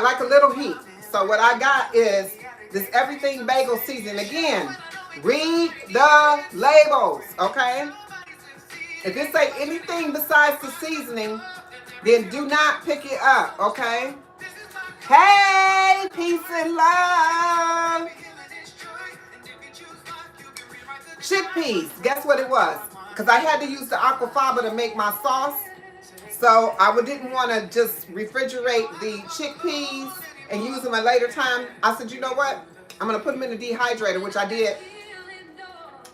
like a little heat. So what I got is this everything bagel seasoning. Again, read the labels, okay? If it say anything besides the seasoning, then do not pick it up, okay? Hey, peace and love. Chickpeas, guess what it was? Because I had to use the aquafaba to make my sauce. So I didn't want to just refrigerate the chickpeas and use them at a later time. I said, you know what? I'm going to put them in the dehydrator, which I did.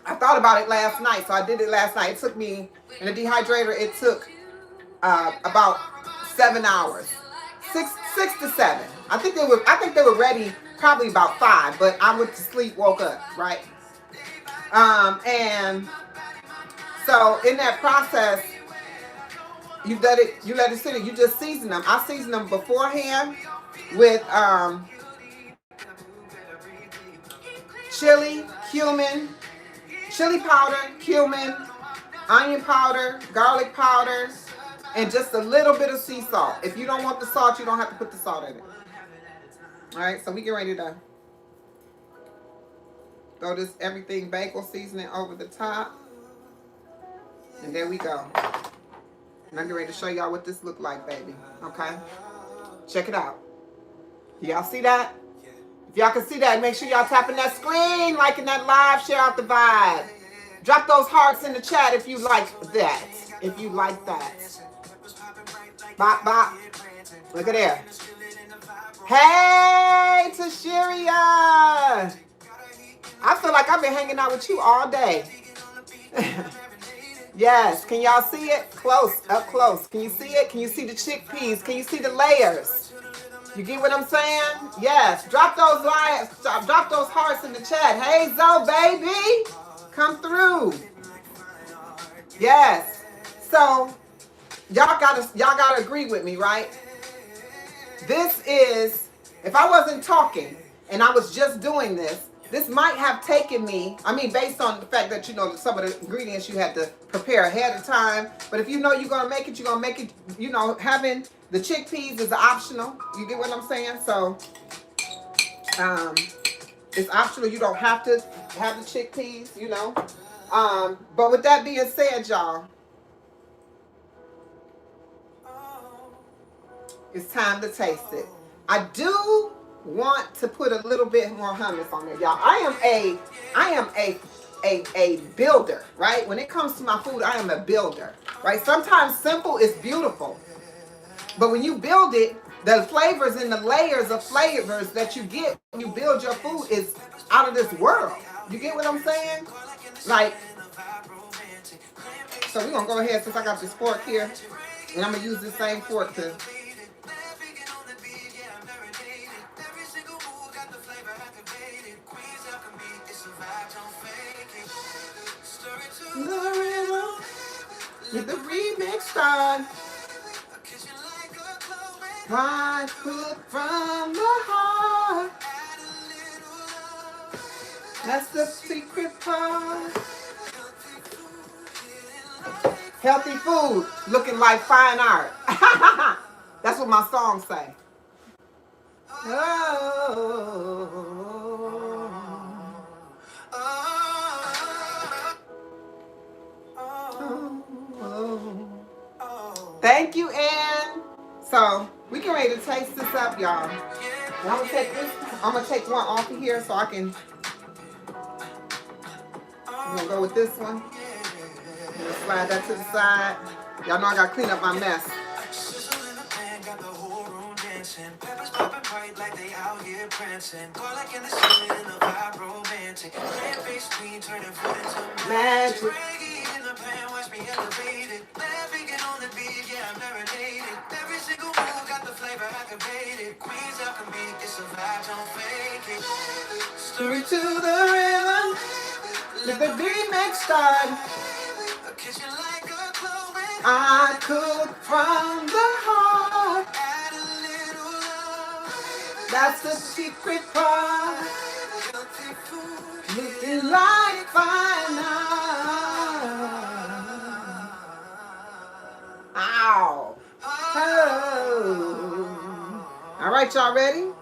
I thought about it last night, so I did it last night. It took me, in the dehydrator, it took about 7 hours. Six to 7. I think they were ready probably about 5, but I went to sleep, woke up, right? And so in that process, you let it sit. You just season them. I season them beforehand with chili, cumin, chili powder, cumin, onion powder, garlic powder, and just a little bit of sea salt. If you don't want the salt, you don't have to put the salt in it. All right, so we get ready to throw this everything bagel seasoning over the top. And there we go. And I'm getting ready to show y'all what this look like, baby. Okay? Check it out. Y'all see that? If y'all can see that, make sure y'all tapping that screen, liking that live, share out the vibe. Drop those hearts in the chat if you like that. if you like that. Bop, bop. Look at there. Hey, Tashiria. I feel like I've been hanging out with you all day. Yes, can y'all see it? Close, up close. Can you see it? Can you see the chickpeas? Can you see the layers? You get what I'm saying? Yes. Drop those likes, drop those hearts in the chat. Hey, Zoe, baby. Come through. Yes. So y'all gotta agree with me, right? This is, if I wasn't talking and I was just doing this, this might have taken me, I mean, based on the fact that, you know, some of the ingredients you had to prepare ahead of time. But if you know you're going to make it, you're going to make it. You know, having the chickpeas is optional. You get what I'm saying? So it's optional. You don't have to have the chickpeas, you know. But with that being said, y'all, it's time to taste it. I do want to put a little bit more hummus on there, y'all. I am a builder, right? When it comes to my food, I am a builder, right? Sometimes simple is beautiful, but when you build it, the flavors and the layers of flavors that you get when you build your food is out of this world. You get what I'm saying? Like, so we're gonna go ahead, since I got this fork here, and I'm gonna use the same fork to. With the remix on. Wine cook from the heart. That's the secret part. Healthy food looking like fine art. That's what my songs say. Thank you, Ann. So we can ready to taste this up, y'all. And I'm gonna take this. I'm gonna take one off of here so I can. I'm gonna go with this one. I'm gonna slide that to the side. Y'all know I gotta clean up my mess. Peppers popping bright like they out here prancing. Garlic in the ceiling in a vibe romantic. Plant-based queen turning food into magic. Reggae in the pan, watch me elevated. Laughing on the beat, yeah, I'm marinated. Every single move got the flavor activated. Queen's Alchemy, it's a vibe, don't fake it. Story to the rhythm, let the remix start. A kitchen like a club, I cook from the heart. That's the secret part. Looking like fine art. Ow. Oh. All right, y'all ready?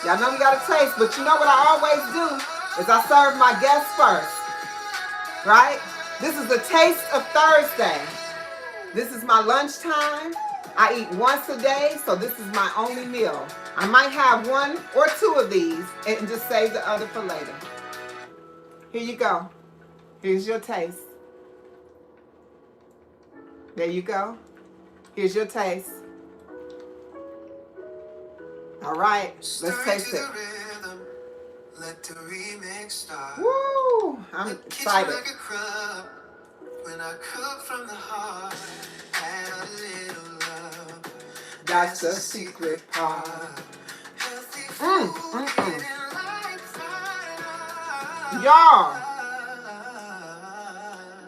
Y'all know we got to taste, but you know what I always do is I serve my guests first. Right? This is the taste of Thursday. This is my lunchtime. I eat once a day, so this is my only meal. I might have one or two of these and just save the other for later. Here you go. Here's your taste. There you go. Here's your taste. All right, let's taste it. Let the remix start. Woo! I'm excited. When I cook from the heart, add a little love. That's the secret part. Y'all.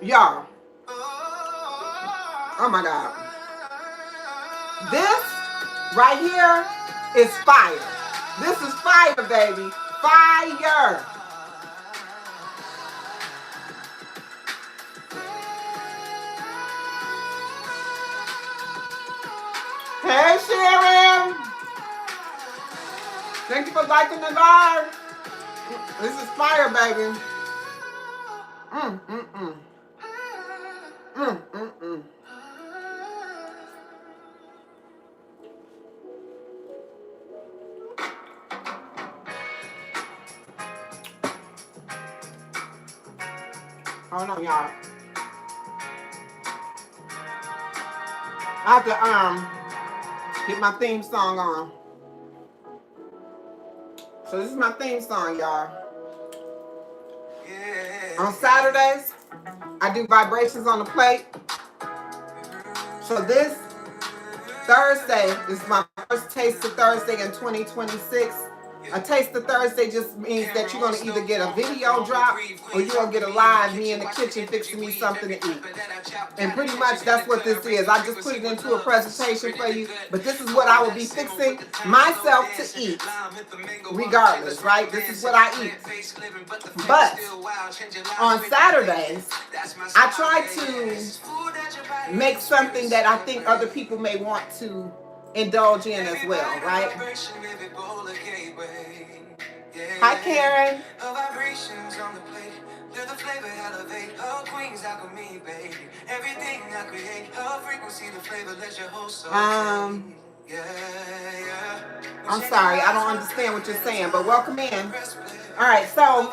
Y'all. Oh my God. This right here is fire. This is fire, baby. Fire. Hey, Sharon. Thank you for liking the live. This is fire, baby. Hold on, y'all. I have to get my theme song on. So this is my theme song, y'all. On Saturdays, I do vibrations on the plate. So this Thursday is my first Taste of Thursday in 2026. A Taste of Thursday just means that you're going to either get a video drop or you're going to get a live me in the kitchen fixing me something to eat. And pretty much that's what this is. I just put it into a presentation for you, but this is what I will be fixing myself to eat regardless, right? This is what I eat. But on Saturdays, I try to make something that I think other people may want to indulge in as well, right? Hi, Karen. I'm sorry, I don't understand what you're saying, but welcome in. All right, so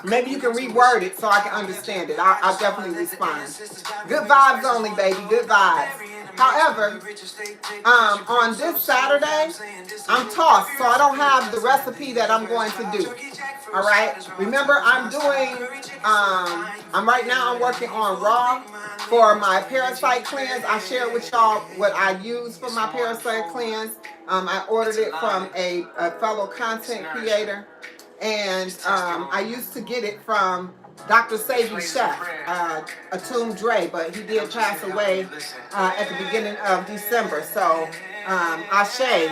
maybe you can reword it so I can understand it. I'll definitely respond. Good vibes only, baby. Good vibes. However, on this Saturday, I'm tossed, so I don't have the recipe that I'm going to do. All right. Remember, I'm right now I'm working on raw for my Parasite cleanse. I shared with y'all what I use for my Parasite cleanse. I ordered it from a fellow content creator. And I used to get it from Dr. Sadie's chef, Atum Dre, but he did pass away at the beginning of December. So, ashe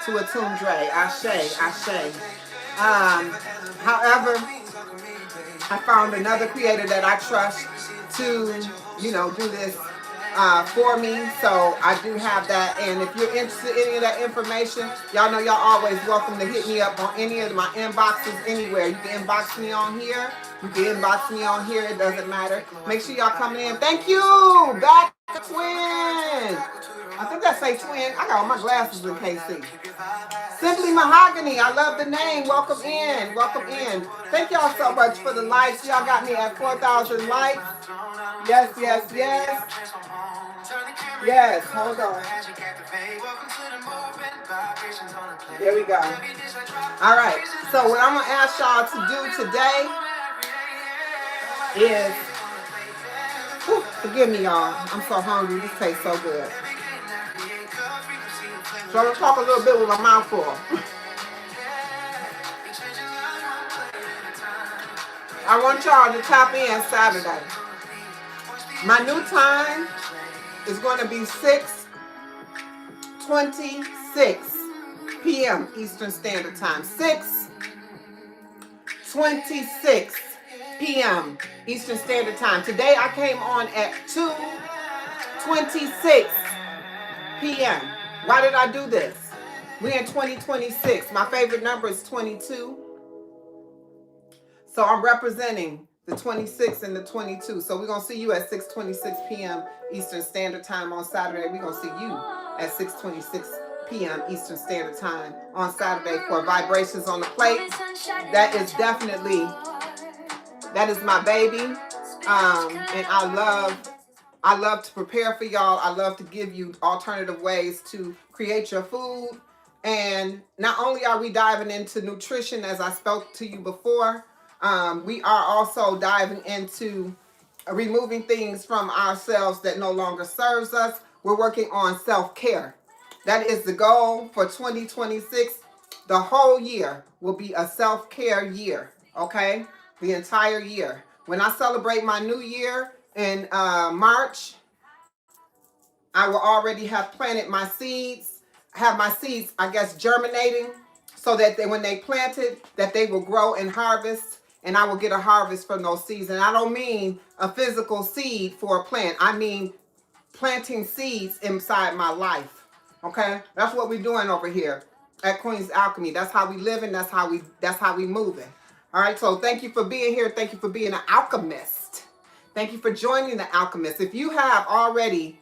to Atum Dre, ashe. However, I found another creator that I trust to, do this for me. So I do have that. And if you're interested in any of that information, y'all know y'all always welcome to hit me up on any of my inboxes anywhere. You can inbox me on here. You can inbox me on here. It doesn't matter. Make sure y'all come in. Thank you. Back to twin. I think that say twin. I got all my glasses in KC. Simply Mahogany. I love the name. Welcome in. Welcome in. Thank y'all so much for the likes. Y'all got me at 4,000 likes. Yes, yes, yes. Yes, hold on. There we go. All right. So what I'm going to ask y'all to do today is, forgive me, y'all. I'm so hungry. This tastes so good. So I'm going to talk a little bit with my mouth full. I want y'all to tap in Saturday. My new time is going to be 6:26 p.m. Eastern Standard Time. 6:26 p.m. Eastern Standard Time. Today I came on at 2:26 p.m. Why did I do this? We're in 2026. My favorite number is 22. So I'm representing the 26 and the 22. So we're going to see you at 6:26 p.m. Eastern Standard Time on Saturday. We're going to see you at 6:26 p.m. Eastern Standard Time on Saturday for Vibrations on the Plate. That is my baby. And I love to prepare for y'all. I love to give you alternative ways to create your food. And not only are we diving into nutrition, as I spoke to you before, we are also diving into removing things from ourselves that no longer serves us. We're working on self-care. That is the goal for 2026. The whole year will be a self-care year, okay? The entire year. When I celebrate my new year in March, I will already have planted my seeds, have my seeds, I guess, germinating, so that when they planted, that they will grow and harvest, and I will get a harvest from those seeds. And I don't mean a physical seed for a plant. I mean planting seeds inside my life. Okay? That's what we're doing over here at Queen's Alchemy. That's how we living. That's how we moving. All right. So thank you for being here. Thank you for being an alchemist. Thank you for joining the alchemist. If you have already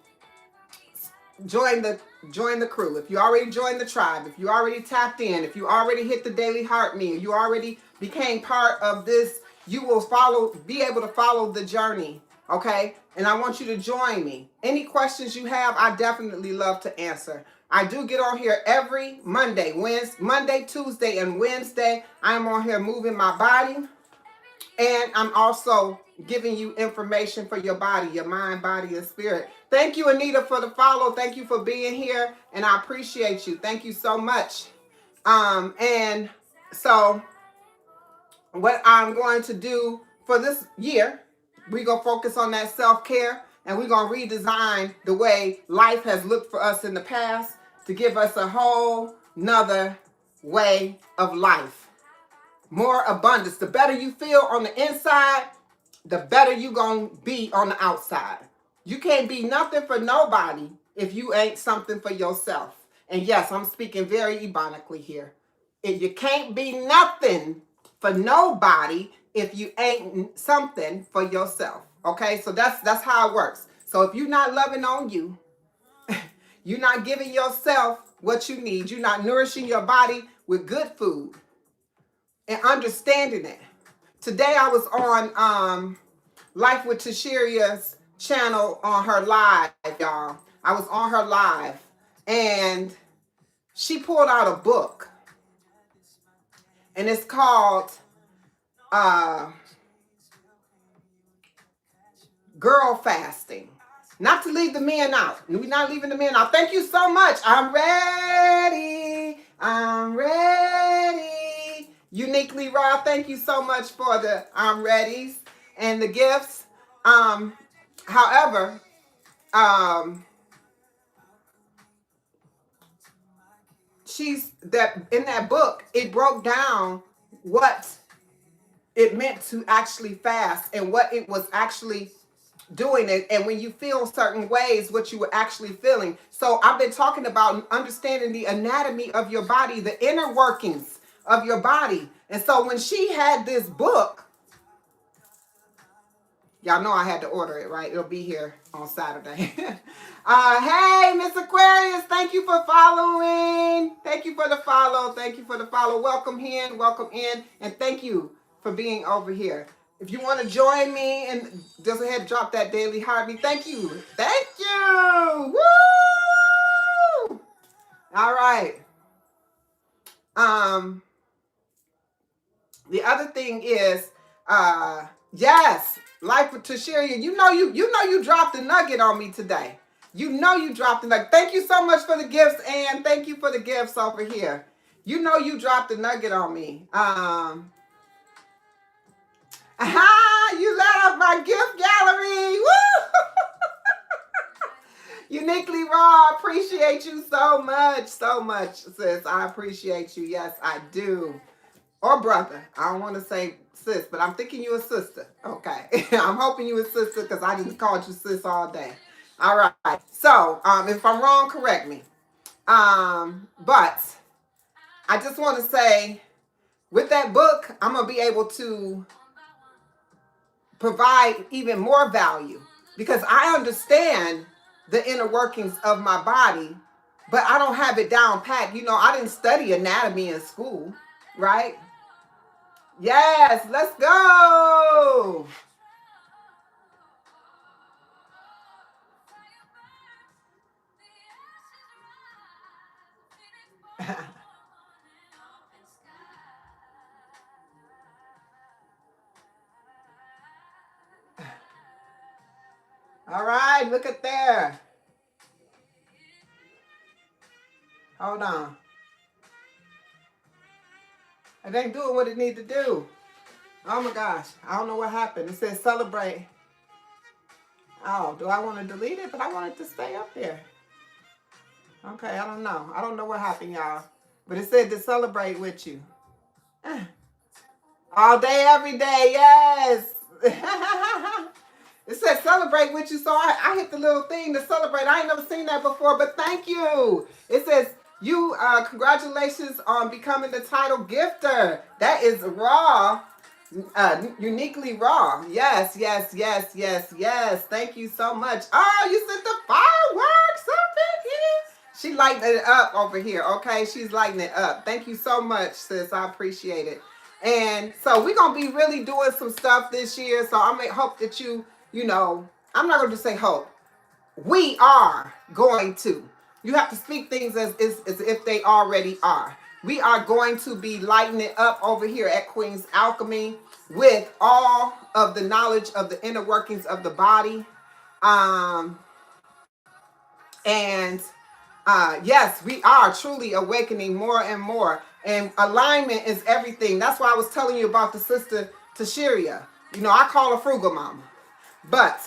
joined the crew, if you already joined the tribe, if you already tapped in, if you already hit the daily heart meal, you already became part of this, you will be able to follow the journey. Okay. And I want you to join me. Any questions you have, I definitely love to answer. I do get on here every Monday, Tuesday, and Wednesday. I'm on here moving my body. And I'm also giving you information for your body, your mind, body, and spirit. Thank you, Anita, for the follow. Thank you for being here. And I appreciate you. Thank you so much. And so what I'm going to do for this year, we're going to focus on that self-care, and we're going to redesign the way life has looked for us in the past to give us a whole nother way of life. More abundance. The better you feel on the inside, the better you gonna be on the outside. You can't be nothing for nobody if you ain't something for yourself. And yes, I'm speaking very ebonically here. If you can't be nothing for nobody if you ain't something for yourself. Okay, so that's how it works. So if you're not loving on you, you're not giving yourself what you need, you're not nourishing your body with good food and understanding it. Today I was on Life with Tashiria's channel on her live, y'all. I was on her live, and she pulled out a book, and it's called Girl Fasting. Not to leave the men out. We're not leaving the men out. Thank you so much. I'm ready. I'm ready. Uniquely Raw, thank you so much for the I'm readies and the gifts. However, she's that in that book, it broke down what it meant to actually fast and what it was actually doing it, and when you feel certain ways, what you were actually feeling. So I've been talking about understanding the anatomy of your body, the inner workings of your body. And so when she had this book, y'all know I had to order it, right? It'll be here on Saturday. Hey, Miss Aquarius, thank you for following. Thank you for the follow. Thank you for the follow. Welcome in, and thank you for being over here. If you want to join me and just go ahead and drop that daily heartbeat. Thank you. Thank you. Woo! All right. The other thing is, yes, Life with Tashiria. You know you dropped the nugget on me today. You know you dropped the nugget. Thank you so much for the gifts, and thank you for the gifts over here. You know you dropped the nugget on me. You let up my gift gallery. Woo! Uniquely Raw, appreciate you so much, sis. I appreciate you. Yes, I do. Or brother. I don't want to say sis, but I'm thinking you a sister. Okay. I'm hoping you a sister because I just called you sis all day. All right. So, if I'm wrong, correct me. But I just want to say, with that book, I'm going to be able to provide even more value because I understand the inner workings of my body, but I don't have it down pat. You know, I didn't study anatomy in school, right? Yes, let's go. All right, look at there. Hold on. It ain't doing what it need to do. Oh my gosh, I don't know what happened. It says celebrate. Oh, do I want to delete it? But I want it to stay up there. Okay, I don't know. I don't know what happened, y'all. But it said to celebrate with you. All day, every day, yes. It said celebrate with you, so I hit the little thing to celebrate. I ain't never seen that before, but thank you. It says, congratulations on becoming the title gifter. That is raw, uniquely raw. Yes. Thank you so much. Oh, you sent the fireworks up in here. She lighting it up over here, okay? She's lighting it up. Thank you so much, sis. I appreciate it. And so we're gonna be really doing some stuff this year. So I may hope that you know, I'm not gonna just say hope. We are going to. You have to speak things as if they already are. We are going to be lighting it up over here at Queen's Alchemy with all of the knowledge of the inner workings of the body. Um, and yes, we are truly awakening more and more. And alignment is everything. That's why I was telling you about the sister Tashiria. You know, I call her Frugal Mama. But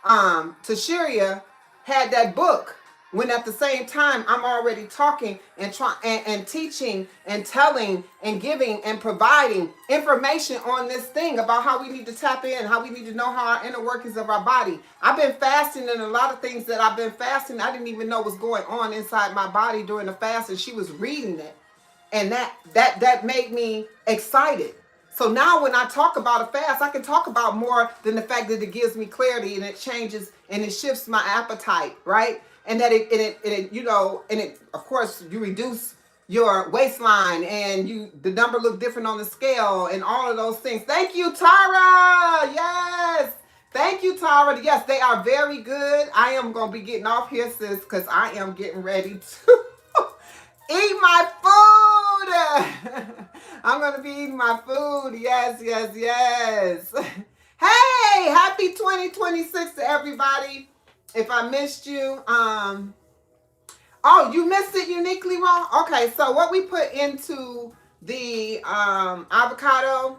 Tashiria had that book when at the same time I'm already talking and and teaching and telling and giving and providing information on this thing about how we need to tap in, how we need to know how our inner workings of our body. I've been fasting, and a lot of things that I've been fasting, I didn't even know was going on inside my body during the fast, and she was reading it. And that made me excited. So now when I talk about a fast, I can talk about more than the fact that it gives me clarity and it changes and it shifts my appetite, right? And that it you know, and it, of course, you reduce your waistline and the number look different on the scale and all of those things. Thank you, Tara. Yes. Thank you, Tara. Yes, they are very good. I am going to be getting off here, sis, because I am getting ready to eat my food. I'm going to be eating my food. Yes, yes, yes. Hey, happy 2026 to everybody. If I missed you, oh, you missed it uniquely wrong? Okay, so what we put into the avocado,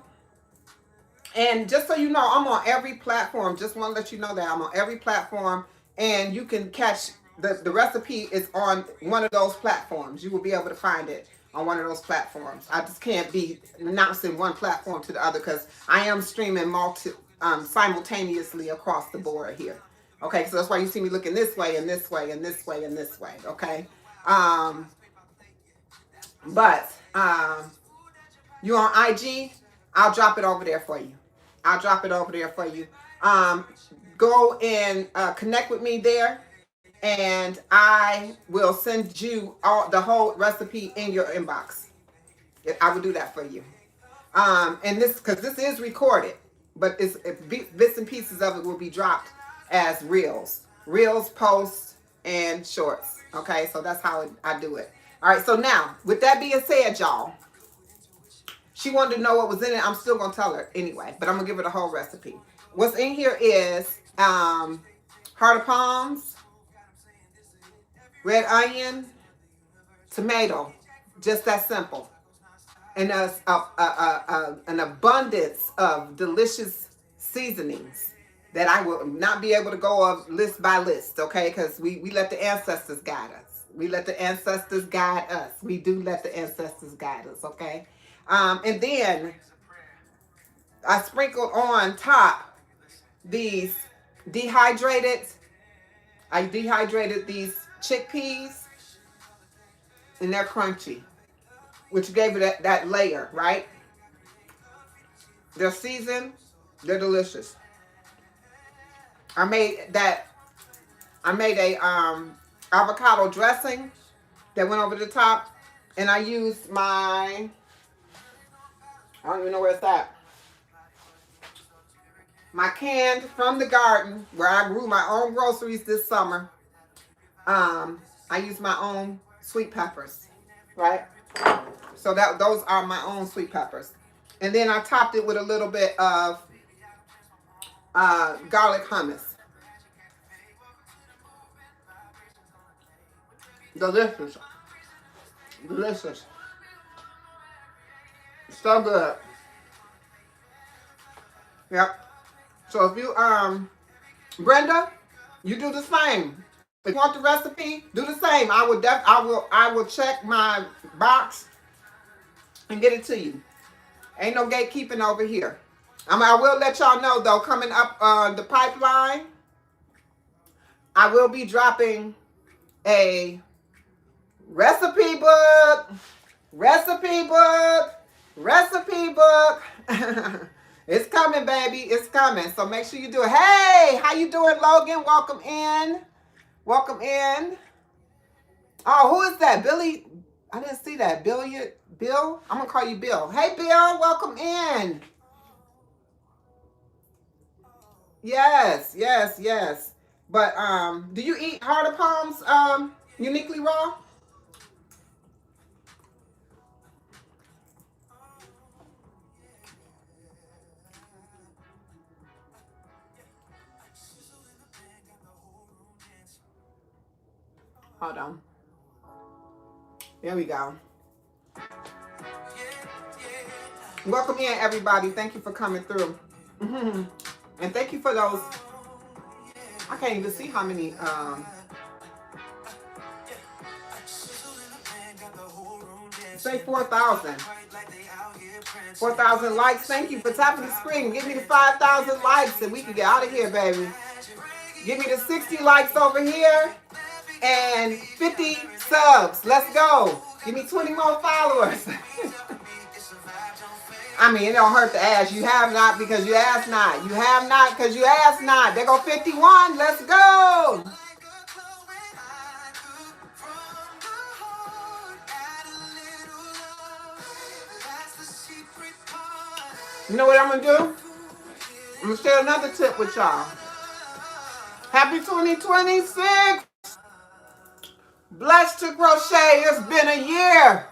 and just so you know, I'm on every platform. Just want to let you know that I'm on every platform, and you can catch the recipe is on one of those platforms. You will be able to find it on one of those platforms. I just can't be announcing one platform to the other because I am streaming simultaneously across the board here. Okay, so that's why you see me looking this way and this way and this way and this way. Okay, um, but you on IG? I'll drop it over there for you. I'll drop it over there for you. Go and connect with me there, and I will send you the whole recipe in your inbox. I will do that for you. And this, because this is recorded, but bits and pieces of it will be dropped as reels, posts, and shorts. Okay, so that's how I do it. All right, so now with that being said, y'all, she wanted to know what was in it. I'm still gonna tell her anyway, but I'm gonna give her the whole recipe. What's in here is heart of palms, red onion, tomato, just that simple, and an abundance of delicious seasonings that I will not be able to go of list by list, okay? Because we let the ancestors guide us. We let the ancestors guide us. We do let the ancestors guide us, okay? And then I sprinkled on top these I dehydrated these chickpeas, and they're crunchy, which gave it that layer, right? They're seasoned, they're delicious. I made a avocado dressing that went over the top, and I used I don't even know where it's at. My canned from the garden where I grew my own groceries this summer. I used my own sweet peppers, right? So those are my own sweet peppers. And then I topped it with a little bit of garlic hummus. Delicious. Delicious. So good. Yep. So if you Brenda, you do the same. If you want the recipe, do the same. I will check my box and get it to you. Ain't no gatekeeping over here. I will let y'all know though, coming up the pipeline, I will be dropping a recipe book. It's coming, baby. It's coming. So make sure you do it. Hey, how you doing, Logan? Welcome in. Welcome in. Oh, who is that? Billy I didn't see that. Bill? I'm gonna call you Bill. Hey Bill, welcome in. Yes, yes, yes. But do you eat heart of palms uniquely raw? Hold on. There we go. Welcome in, everybody. Thank you for coming through. And thank you for those. I can't even see how many. Say 4,000. 4,000 likes. Thank you for tapping the screen. Give me the 5,000 likes and we can get out of here, baby. Give me the 60 likes over here and 50 subs. Let's go. Give me 20 more followers. I mean, it don't hurt to ask. You have not because you ask not. You have not because you ask not. There go 51. Let's go. You know what I'm going to do? I'm going to share another tip with y'all. Happy 2026. Blessed to crochet. It's been a year.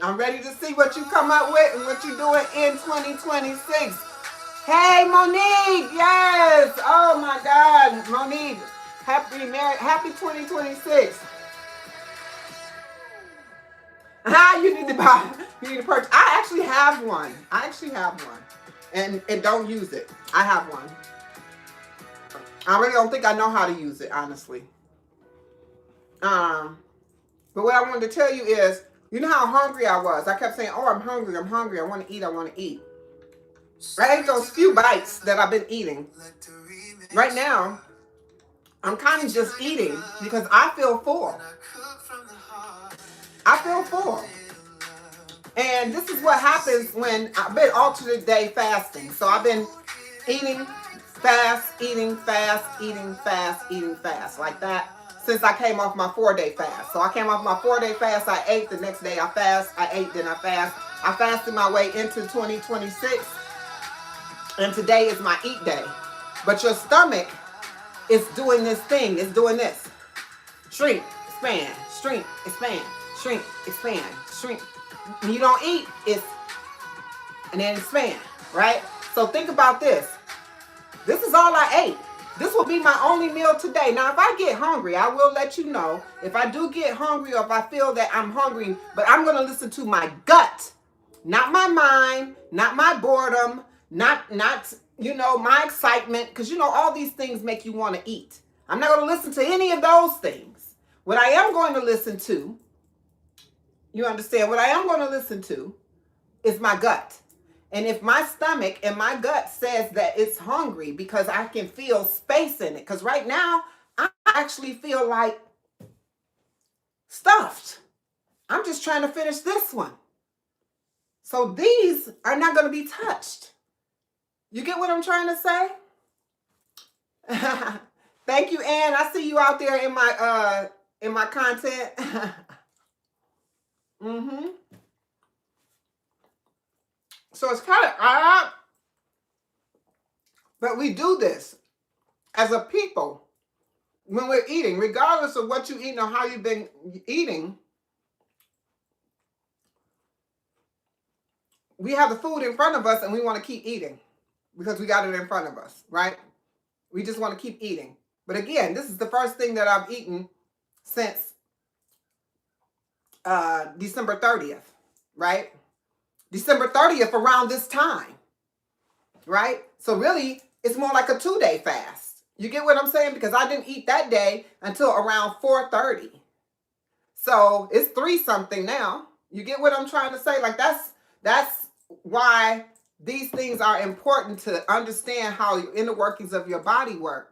I'm ready to see what you come up with and what you're doing in 2026. Hey, Monique. Yes. Oh, my God. Monique. Happy 2026. You need to buy. You need to purchase. I actually have one. And don't use it. I have one. I really don't think I know how to use it, honestly. But what I wanted to tell you is, you know how hungry I was. I kept saying, oh, I'm hungry. I want to eat. I ate those few bites that I've been eating. Right now, I'm kind of just eating because I feel full. And this is what happens when I've been alternate day fasting. So I've been eating fast, like that since I came off my 4-day fast. So I came off my 4-day fast, I ate, the next day I fast, I ate, then I fast. I fasted my way into 2026, and today is my eat day. But your stomach is doing this thing, it's doing this. Shrink, expand, shrink, expand, shrink, expand, shrink. When you don't eat, it's, and then expand, right? So think about this. This is all I ate. This will be my only meal today. Now, if I get hungry, I will let you know. If I do get hungry or if I feel that I'm hungry, but I'm going to listen to my gut, not my mind, not my boredom, not my excitement, because, all these things make you want to eat. I'm not going to listen to any of those things. What I am going to listen to, you understand, what I am going to listen to is my gut. And if my stomach and my gut says that it's hungry because I can feel space in it, because right now I actually feel like stuffed. I'm just trying to finish this one. So these are not going to be touched. You get what I'm trying to say? Thank you, Ann. I see you out there in my content. So it's kind of odd, but we do this as a people when we're eating, regardless of what you eat or how you've been eating. We have the food in front of us and we want to keep eating because we got it in front of us, right? We just want to keep eating. But again, this is the first thing that I've eaten since December 30th, right? December 30th around this time, right? So really, it's more like a 2-day fast. You get what I'm saying? Because I didn't eat that day until around 4:30. So it's 3-something now. You get what I'm trying to say? Like that's why these things are important to understand how the inner workings of your body work.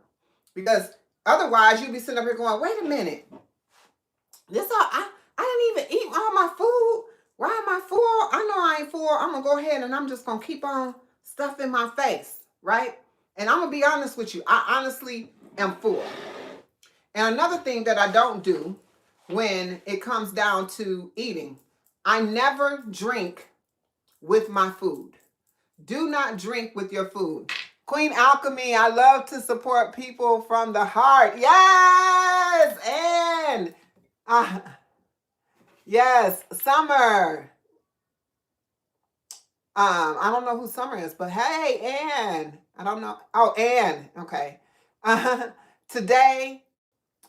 Because otherwise you'll be sitting up here going, wait a minute. I didn't even eat all my food. Why am I full? I know I ain't full. I'm going to go ahead and I'm just going to keep on stuffing my face, right? And I'm going to be honest with you. I honestly am full. And another thing that I don't do when it comes down to eating. I never drink with my food. Do not drink with your food. Queen Alchemy, I love to support people from the heart. Yes! And yes, Summer. I don't know who Summer is, but hey, Ann. I don't know. Oh, Ann. Okay. Today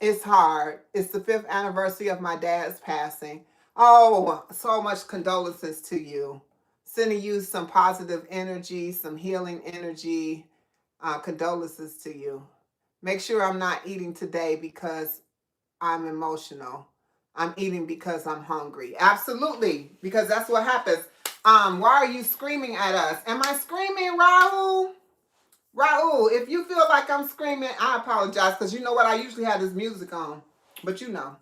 is hard. It's the 5th anniversary of my dad's passing. Oh, so much condolences to you. Sending you some positive energy, some healing energy. Condolences to you. Make sure I'm not eating today because I'm emotional. I'm eating because I'm hungry. Absolutely, because that's what happens. Why are you screaming at us? Am I screaming, Raul? Raul, if you feel like I'm screaming, I apologize because you know what? I usually have this music on, but you know.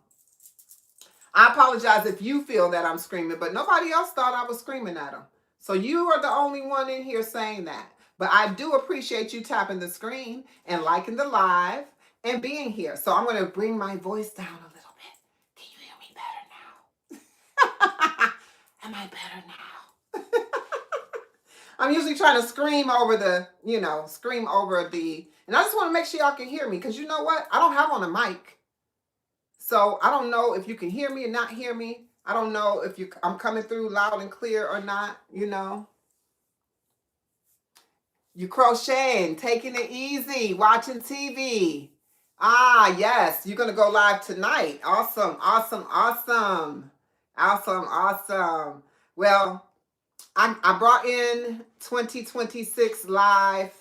I apologize if you feel that I'm screaming, but nobody else thought I was screaming at them. So you are the only one in here saying that. But I do appreciate you tapping the screen and liking the live and being here. So I'm going to bring my voice down a little bit. Can you hear me better now? Am I better now? I'm usually trying to scream over the, scream over the, and I just want to make sure y'all can hear me because you know what? I don't have on a mic. So I don't know if you can hear me or not hear me. I don't know if I'm coming through loud and clear or not, You crocheting, taking it easy, watching TV. Ah, yes, you're going to go live tonight. Awesome, awesome, awesome. Awesome, awesome. Well, I brought in 2026 live,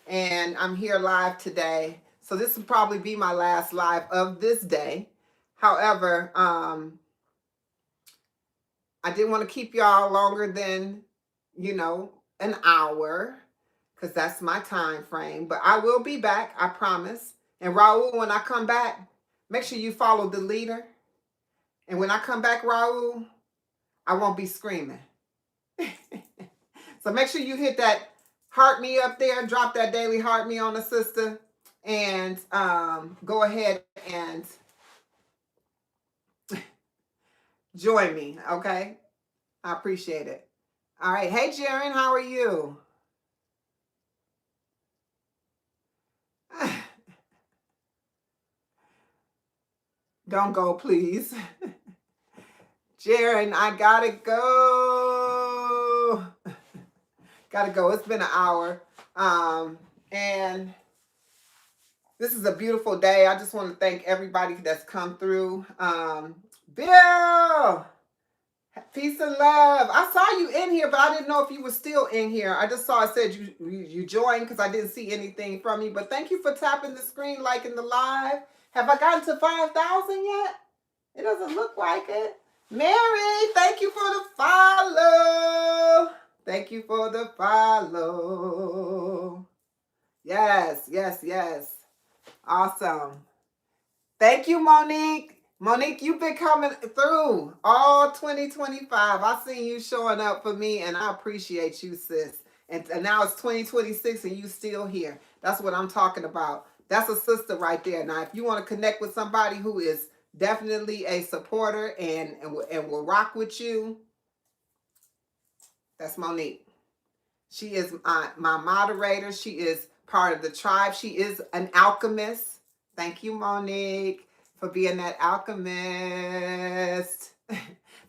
and I'm here live today. So this will probably be my last live of this day. However, I didn't want to keep y'all longer than, an hour, because that's my time frame. But I will be back, I promise. And Raul, when I come back, make sure you follow the leader. And when I come back, Raul, I won't be screaming. So make sure you hit that heart me up there, drop that daily heart me on the sister, and go ahead and join me, okay? I appreciate it. All right. Hey, Jaren, how are you? Don't go, please. Jaren, I gotta go. Gotta go. It's been an hour. And this is a beautiful day. I just want to thank everybody that's come through. Bill, peace and love. I saw you in here, but I didn't know if you were still in here. I just saw it said you joined because I didn't see anything from you. But thank you for tapping the screen, liking the live. Have I gotten to 5,000 yet? It doesn't look like it. Mary, thank you for the follow. Thank you for the follow. Yes, yes, yes. Awesome. Thank you, Monique. Monique, you've been coming through all 2025. I seen you showing up for me, and I appreciate you, sis. And now it's 2026, and you still here. That's what I'm talking about. That's a sister right there. Now, if you want to connect with somebody who is definitely a supporter and will rock with you, that's Monique. She is my moderator. She is part of the tribe. She is an alchemist. Thank you, Monique, for being that alchemist.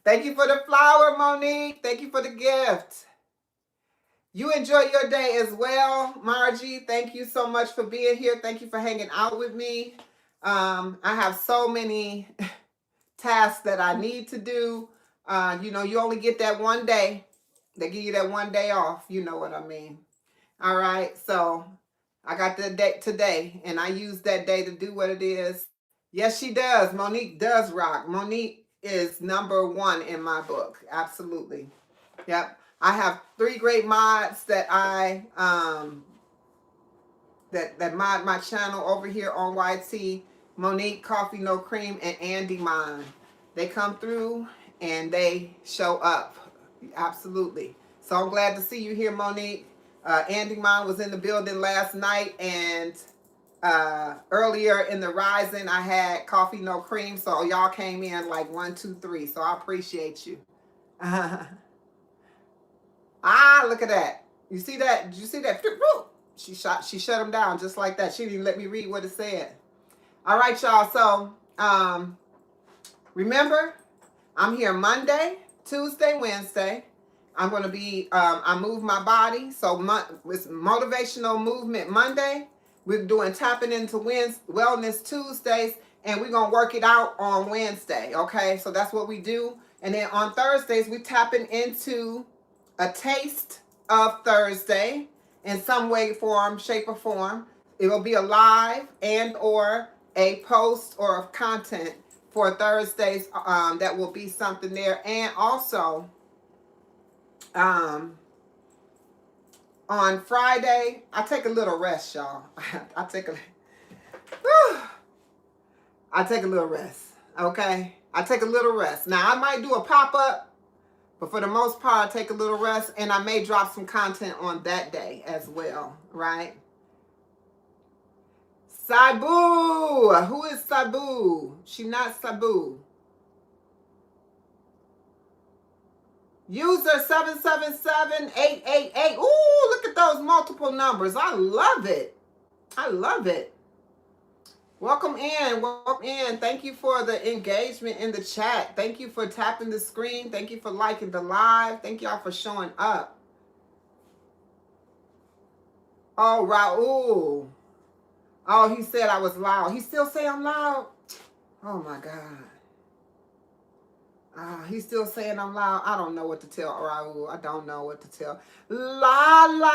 Thank you for the flower, Monique. Thank you for the gift. You enjoy your day as well, Margie. Thank you so much for being here. Thank you for hanging out with me. I have so many tasks that I need to do. You only get that one day. They give you that one day off. You know what I mean. All right. So I got the day today, and I use that day to do what it is. Yes, she does. Monique does rock. Monique is #1 in my book. Absolutely. Yep. I have 3 great mods that I that mod my channel over here on YT. Monique, Coffee No Cream, and Andy Mine. They come through and they show up. Absolutely. So I'm glad to see you here, Monique. Andy Mine was in the building last night, and Earlier in the rising, I had coffee no cream, so y'all came in like 1, 2, 3. So I appreciate you. Look at that. You see that? Did you see that? She shut him down just like that. She didn't even let me read what it said. All right, y'all. So remember, I'm here Monday, Tuesday, Wednesday. I'm going to be, I move my body. So it's Motivational Movement Monday. We're doing Tapping into Wellness Tuesdays. And we're going to work it out on Wednesday. Okay. So that's what we do. And then on Thursdays, we tapping into a taste of Thursday in some way, form, shape, or form. It will be a live and or a post or of content for Thursdays. That will be something there. And also, on Friday, I take a little rest, y'all. I take a little rest. Okay, I take a little rest. Now I might do a pop up, but for the most part, I take a little rest, and I may drop some content on that day as well. Right? Sabu, who is Sabu? She not Sabu. User 777888. Ooh, look at those multiple numbers. I love it. I love it. Welcome in. Welcome in. Thank you for the engagement in the chat. Thank you for tapping the screen. Thank you for liking the live. Thank y'all for showing up. Oh, Raul. Oh, he said I was loud. He still say I'm loud? Oh, my God. He's still saying I'm loud. I don't know what to tell Raul. I don't know what to tell. Lala.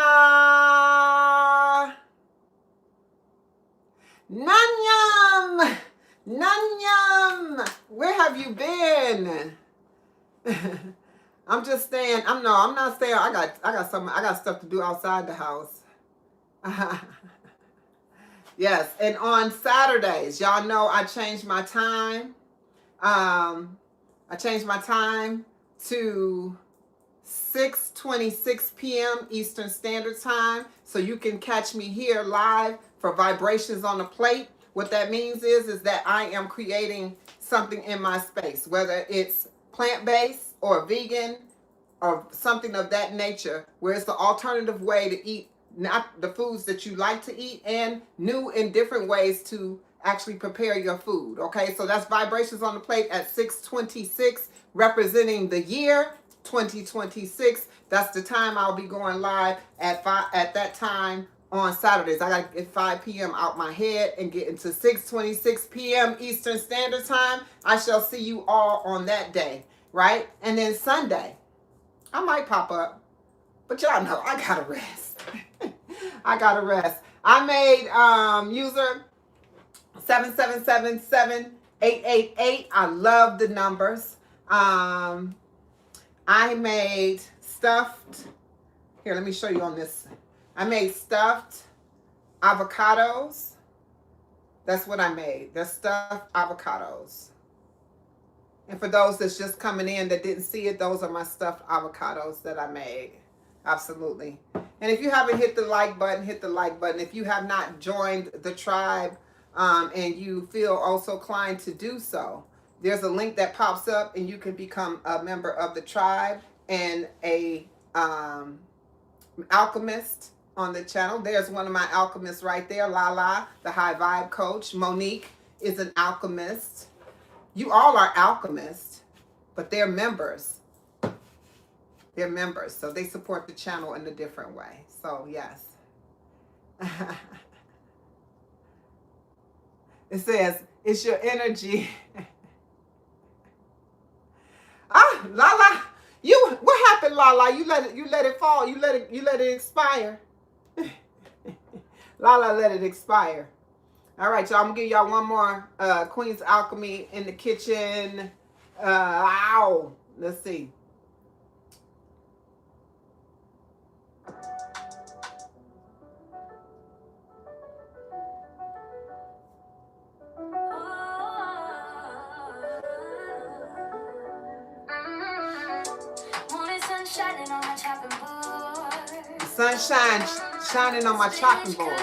Nanyam. Nanyam. Where have you been? I'm just staying. I'm not staying. I got stuff to do outside the house. Yes, and on Saturdays, y'all know I changed my time. I changed my time to 6:26 p.m. Eastern Standard Time. So you can catch me here live for Vibrations on the Plate. What that means is that I am creating something in my space, whether it's plant-based or vegan or something of that nature, where it's the alternative way to eat, not the foods that you like to eat, and new and different ways to actually prepare your food. Okay, so that's Vibrations on the Plate at 6:26, representing the year 2026. That's the time I'll be going live at that time on Saturdays. I gotta get 5 p.m. out my head and get into 6:26 p.m. Eastern Standard Time. I shall see you all on that day, right? And then Sunday, I might pop up, but y'all know I gotta rest. I gotta rest. I made user 77778888. I love the numbers. I made stuffed. Here, let me show you on this. I made stuffed avocados. That's what I made. The stuffed avocados. And for those that's just coming in that didn't see it, those are my stuffed avocados that I made. Absolutely. And if you haven't hit the like button, hit the like button. If you have not joined the tribe and you feel also inclined to do so, there's a link that pops up and you can become a member of the tribe and a alchemist on the channel. There's one of my alchemists right there, Lala, the high vibe coach. Monique is an alchemist. You all are alchemists, but they're members. They're members, so they support the channel in a different way. So, yes. It says, it's your energy. Lala, what happened, Lala? You let it fall. You let it expire. Lala let it expire. All right, y'all. I'm gonna give y'all one more Queen's Alchemy in the kitchen. Let's see. Sunshine shining on my chopping board.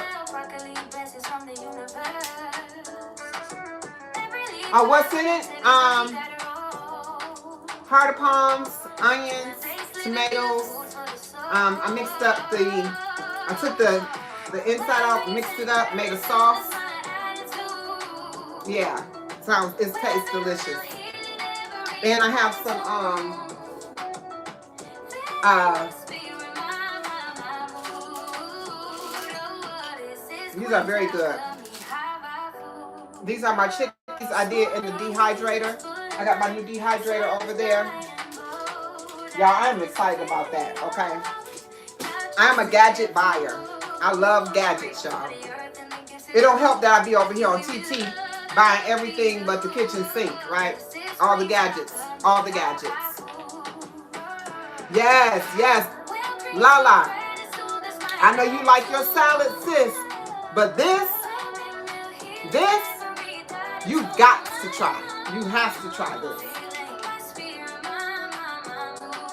What's in it? Heart of palms, onions, tomatoes. I mixed up I took the inside out, mixed it up, made a sauce. Yeah, it tastes delicious. And I have some these are very good. These are my chickpeas I did in the dehydrator. I got my new dehydrator over there. Y'all, I'm excited about that, okay? I'm a gadget buyer. I love gadgets, y'all. It don't help that I be over here on TT buying everything but the kitchen sink, right? All the gadgets. All the gadgets. Yes, yes. Lala, I know you like your salad, sis. But this, you got to try. You have to try this.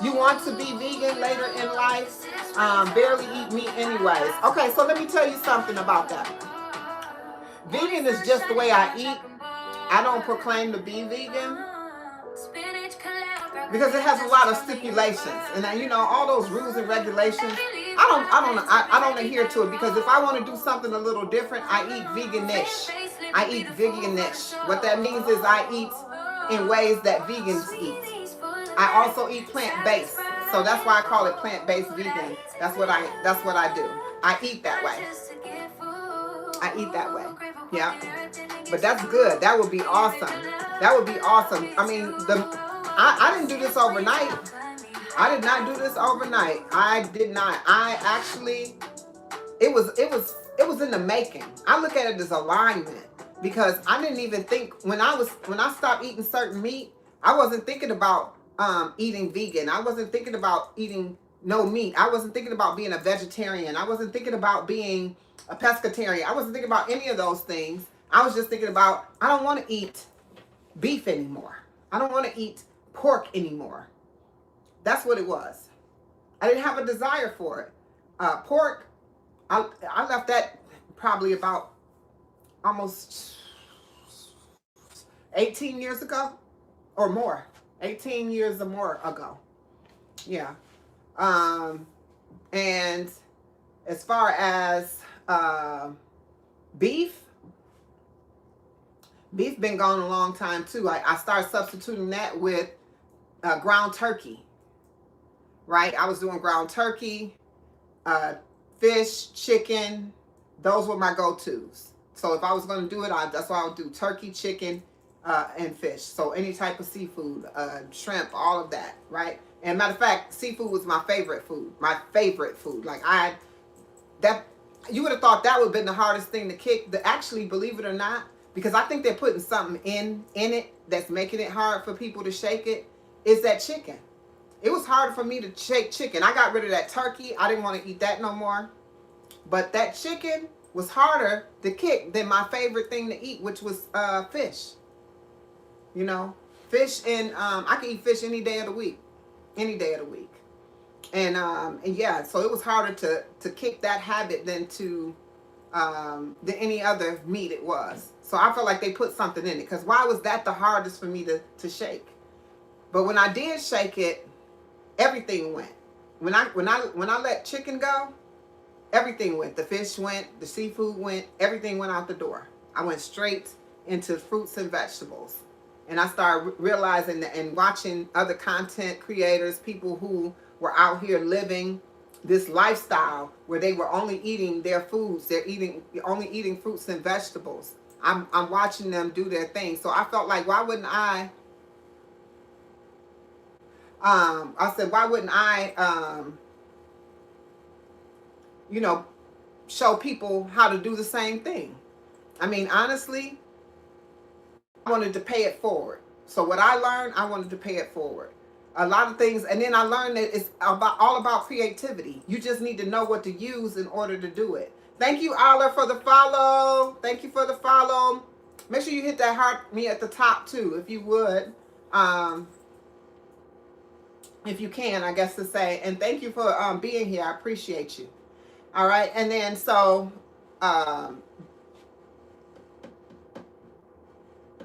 You want to be vegan later in life? Barely eat meat anyways. Okay, so let me tell you something about that. Vegan is just the way I eat. I don't proclaim to be vegan because it has a lot of stipulations, and you know, all those rules and regulations. I don't adhere to it, because if I want to do something a little different, I eat veganish. I eat veganish. What that means is I eat in ways that vegans eat. I also eat plant-based, so that's why I call it plant-based vegan. That's what I do. I eat that way. I eat that way. Yeah. But that's good. That would be awesome. That would be awesome. I mean, I didn't do this overnight. I did not do this overnight. I did not. I actually, it was in the making. I look at it as alignment, because I didn't even think when I stopped eating certain meat, I wasn't thinking about eating vegan. I wasn't thinking about eating no meat. I wasn't thinking about being a vegetarian. I wasn't thinking about being a pescatarian. I wasn't thinking about any of those things. I was just thinking about, I don't want to eat beef anymore. I don't want to eat pork anymore. That's what it was. I didn't have a desire for it. Pork, I left that probably about almost 18 years ago or more. 18 years or more ago. Yeah. And as far as beef been gone a long time too. I started substituting that with ground turkey. Right? I was doing ground turkey, fish, chicken. Those were my go-tos. So if I was going to do it, that's why I would do turkey, chicken, and fish. So any type of seafood, shrimp, all of that, right? And matter of fact, seafood was my favorite food. My favorite food. Like you would have thought that would have been the hardest thing to kick. Actually, believe it or not, because I think they're putting something in it that's making it hard for people to shake it, is that chicken. It was hard for me to shake chicken. I got rid of that turkey. I didn't want to eat that no more. But that chicken was harder to kick than my favorite thing to eat, which was fish. You know, fish, and I can eat fish any day of the week. Any day of the week. And yeah, so it was harder to kick that habit than any other meat it was. So I felt like they put something in it, because why was that the hardest for me to shake? But when I did shake it, everything went. When I let chicken go, everything went. The fish went, the seafood went, everything went out the door. I went straight into fruits and vegetables. And I started realizing that, and watching other content creators, people who were out here living this lifestyle where they were only eating their foods. They're only eating fruits and vegetables. I'm watching them do their thing. So I felt like, why wouldn't I said, why wouldn't I, show people how to do the same thing? I mean, honestly, I wanted to pay it forward. So what I learned, I wanted to pay it forward. A lot of things, and then I learned that it's all about creativity. You just need to know what to use in order to do it. Thank you, Ala, for the follow. Thank you for the follow. Make sure you hit that heart me at the top too, if you would. If you can, I guess to say. And thank you for being here. I appreciate you. All right. And then so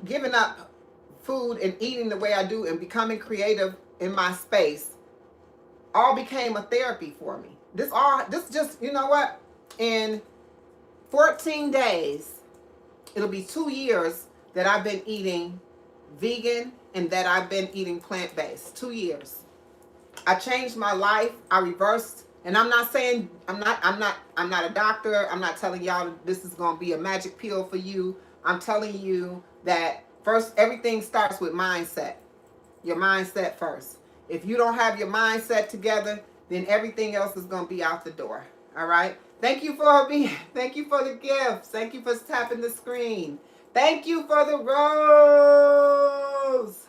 giving up food and eating the way I do and becoming creative in my space all became a therapy for me. This just, you know what? In 14 days, it'll be 2 years that I've been eating vegan and that I've been eating plant-based. 2 years. I changed my life. I reversed, and I'm not saying I'm not a doctor. I'm not telling y'all this is gonna be a magic pill for you. I'm telling you that first everything starts with mindset. Your mindset first. If you don't have your mindset together, then everything else is gonna be out the door. All right. Thank you for being. Thank you for the gifts. Thank you for tapping the screen. Thank you for the rose.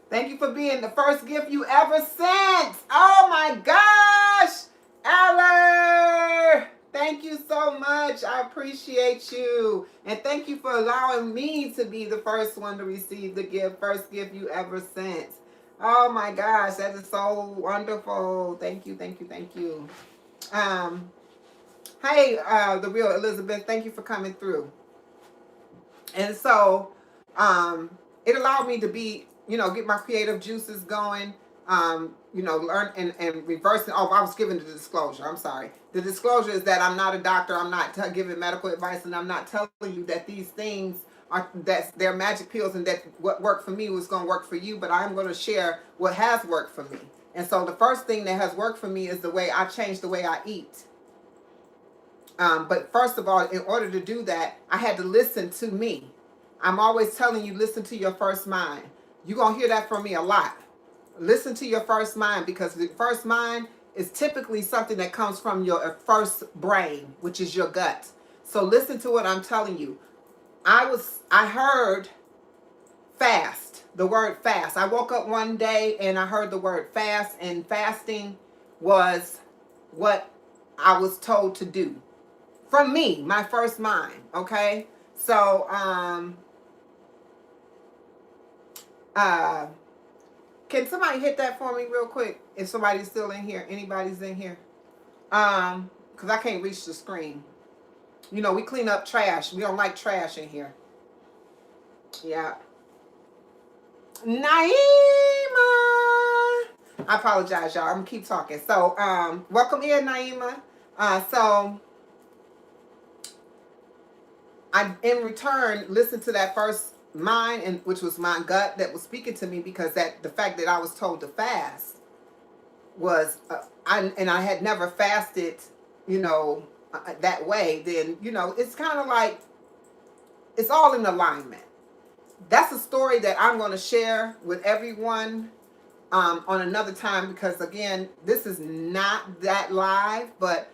Thank you for being the first gift you ever sent. Oh my gosh, Eller. Thank you so much. I appreciate you. And thank you for allowing me to be the first one to receive the gift, first gift you ever sent. Oh my gosh, that is so wonderful. Thank you, thank you, thank you. Hey, the real Elizabeth, thank you for coming through. And so it allowed me to be, get my creative juices going, learn and reversing. Oh, I was giving the disclosure. I'm sorry. The disclosure is that I'm not a doctor. I'm not giving medical advice, and I'm not telling you that these things that they're magic pills and that what worked for me was going to work for you, but I'm going to share what has worked for me. And so the first thing that has worked for me is the way I changed the way I eat. But first of all, in order to do that, I had to listen to me. I'm always telling you, listen to your first mind. You're going to hear that from me a lot. Listen to your first mind, because the first mind is typically something that comes from your first brain, which is your gut. So listen to what I'm telling you. I heard fast, the word fast. I woke up one day and I heard the word fast, and fasting was what I was told to do. From me, my first mind, okay? So, can somebody hit that for me real quick? If somebody's still in here, anybody's in here? Because I can't reach the screen. We clean up trash. We don't like trash in here. Yeah. Naima! I apologize, y'all. I'm going to keep talking. So, welcome in, Naima. So, I, in return, listened to that first mind, and which was my gut that was speaking to me, because the fact that I was told to fast was, I had never fasted, that way. Then it's kind of like it's all in alignment. That's a story that I'm going to share with everyone on another time, because again, this is not that live, but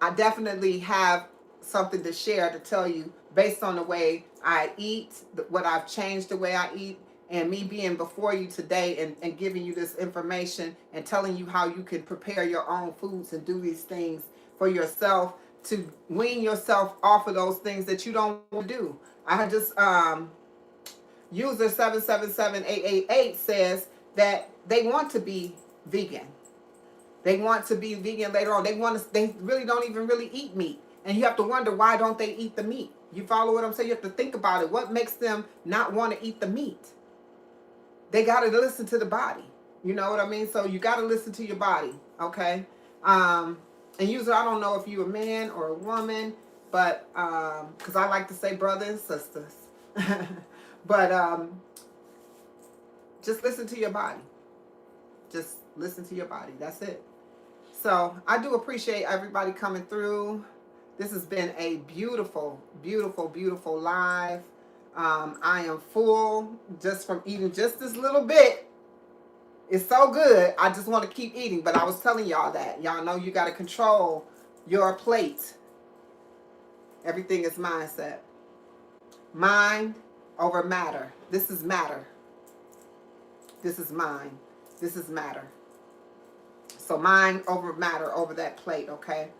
I definitely have something to share to tell you based on the way I eat, what I've changed the way I eat, and me being before you today and giving you this information and telling you how you can prepare your own foods and do these things for yourself to wean yourself off of those things that you don't want to do. I just, user 777888 says that they want to be vegan. They want to be vegan later on. They really don't even really eat meat. And you have to wonder, why don't they eat the meat? You follow what I'm saying? You have to think about it. What makes them not want to eat the meat? They got to listen to the body. You know what I mean? So you got to listen to your body, okay? And usually, I don't know if you're a man or a woman, but because I like to say brother and sisters. But just listen to your body. Just listen to your body. That's it. So I do appreciate everybody coming through. This has been a beautiful, beautiful, beautiful live. I am full just from eating just this little bit. It's so good. I just want to keep eating. But I was telling y'all that. Y'all know you got to control your plate. Everything is mindset. Mind over matter. This is matter. This is mind. This is matter. So mind over matter over that plate, okay?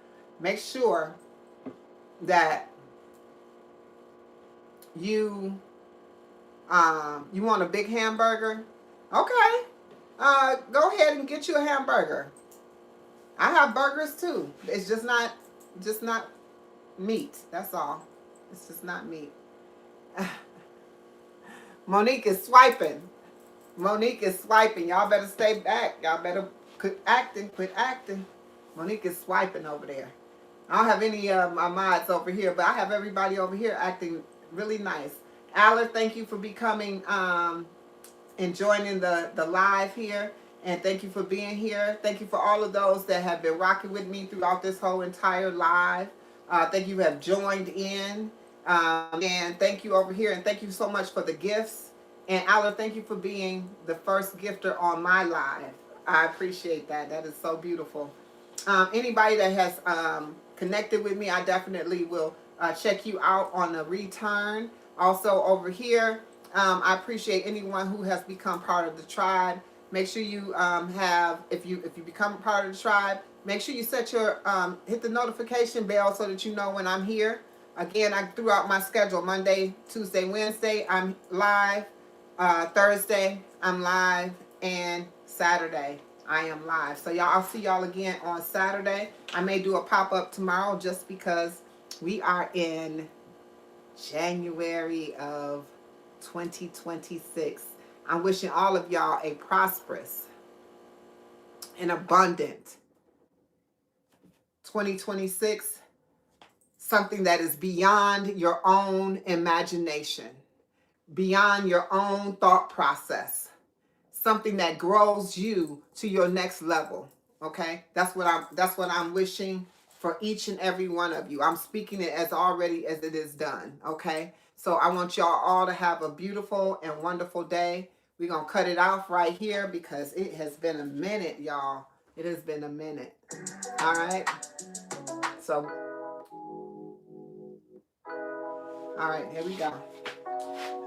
Make sure that you want a big hamburger. Okay. Go ahead and get you a hamburger. I have burgers too. It's just not meat. That's all. This is not meat. Monique is swiping. Monique is swiping. Y'all better stay back. Y'all better quit acting. Quit acting. Monique is swiping over there. I don't have any of my mods over here, but I have everybody over here acting really nice. Aller, thank you for becoming and joining the live here. And thank you for being here. Thank you for all of those that have been rocking with me throughout this whole entire live. Thank you have joined in. And thank you over here. And thank you so much for the gifts. And Aller, thank you for being the first gifter on my live. I appreciate that. That is so beautiful. Anybody that has connected with me, I definitely will check you out on the return. Also over here, I appreciate anyone who has become part of the tribe. Make sure you if you become a part of the tribe, make sure you set your hit the notification bell so that you know when I'm here. Again, I threw out my schedule: Monday, Tuesday, Wednesday I'm live, Thursday I'm live, and Saturday I am live. So y'all, I'll see y'all again on Saturday. I may do a pop-up tomorrow just because we are in January of 2026. I'm wishing all of y'all a prosperous and abundant 2026, something that is beyond your own imagination, beyond your own thought process, something that grows you to your next level. Okay, that's what I'm wishing for each and every one of you. I'm speaking it as already as it is done. Okay, so I want y'all all to have a beautiful and wonderful day. We're gonna cut it off right here because it has been a minute, y'all. It has been a minute. All right, so all right, here we go.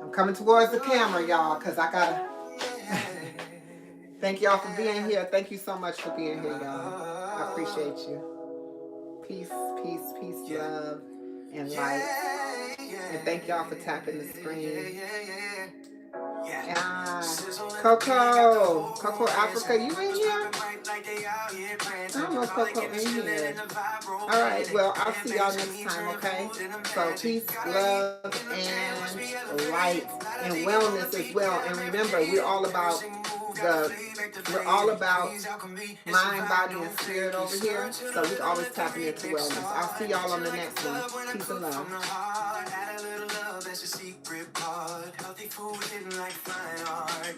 I'm coming towards the camera, y'all, because I gotta thank y'all for being here. Thank you so much for being here, y'all. I appreciate you. Peace, peace, peace, love, and light. And thank y'all for tapping the screen. Yeah. Coco Africa, you in here? I don't know Coco in here. All right, well, I'll see y'all next time, okay? So peace, love, and light, and wellness as well. And remember, we're all about mind, body, and spirit over here. So we're always tapping into wellness. I'll see y'all on the next one. Peace and love. That's a secret part. Healthy food hidden like fine art.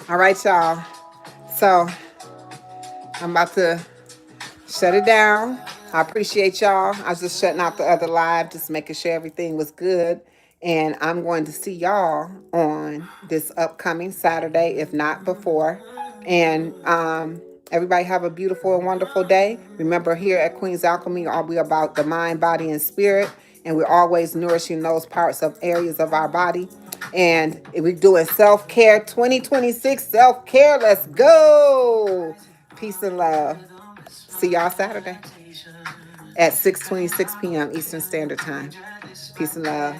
All right, y'all. So I'm about to shut it down. I appreciate y'all. I was just shutting out the other live, just making sure everything was good. And I'm going to see y'all on this upcoming Saturday, if not before. And everybody have a beautiful and wonderful day. Remember, here at Queen's Alchemy, we're about the mind, body, and spirit. And we're always nourishing those parts of areas of our body. And we're doing self-care 2026 self-care. Let's go. Peace and love. See y'all Saturday at 6:26 p.m. Eastern Standard Time. Peace and love.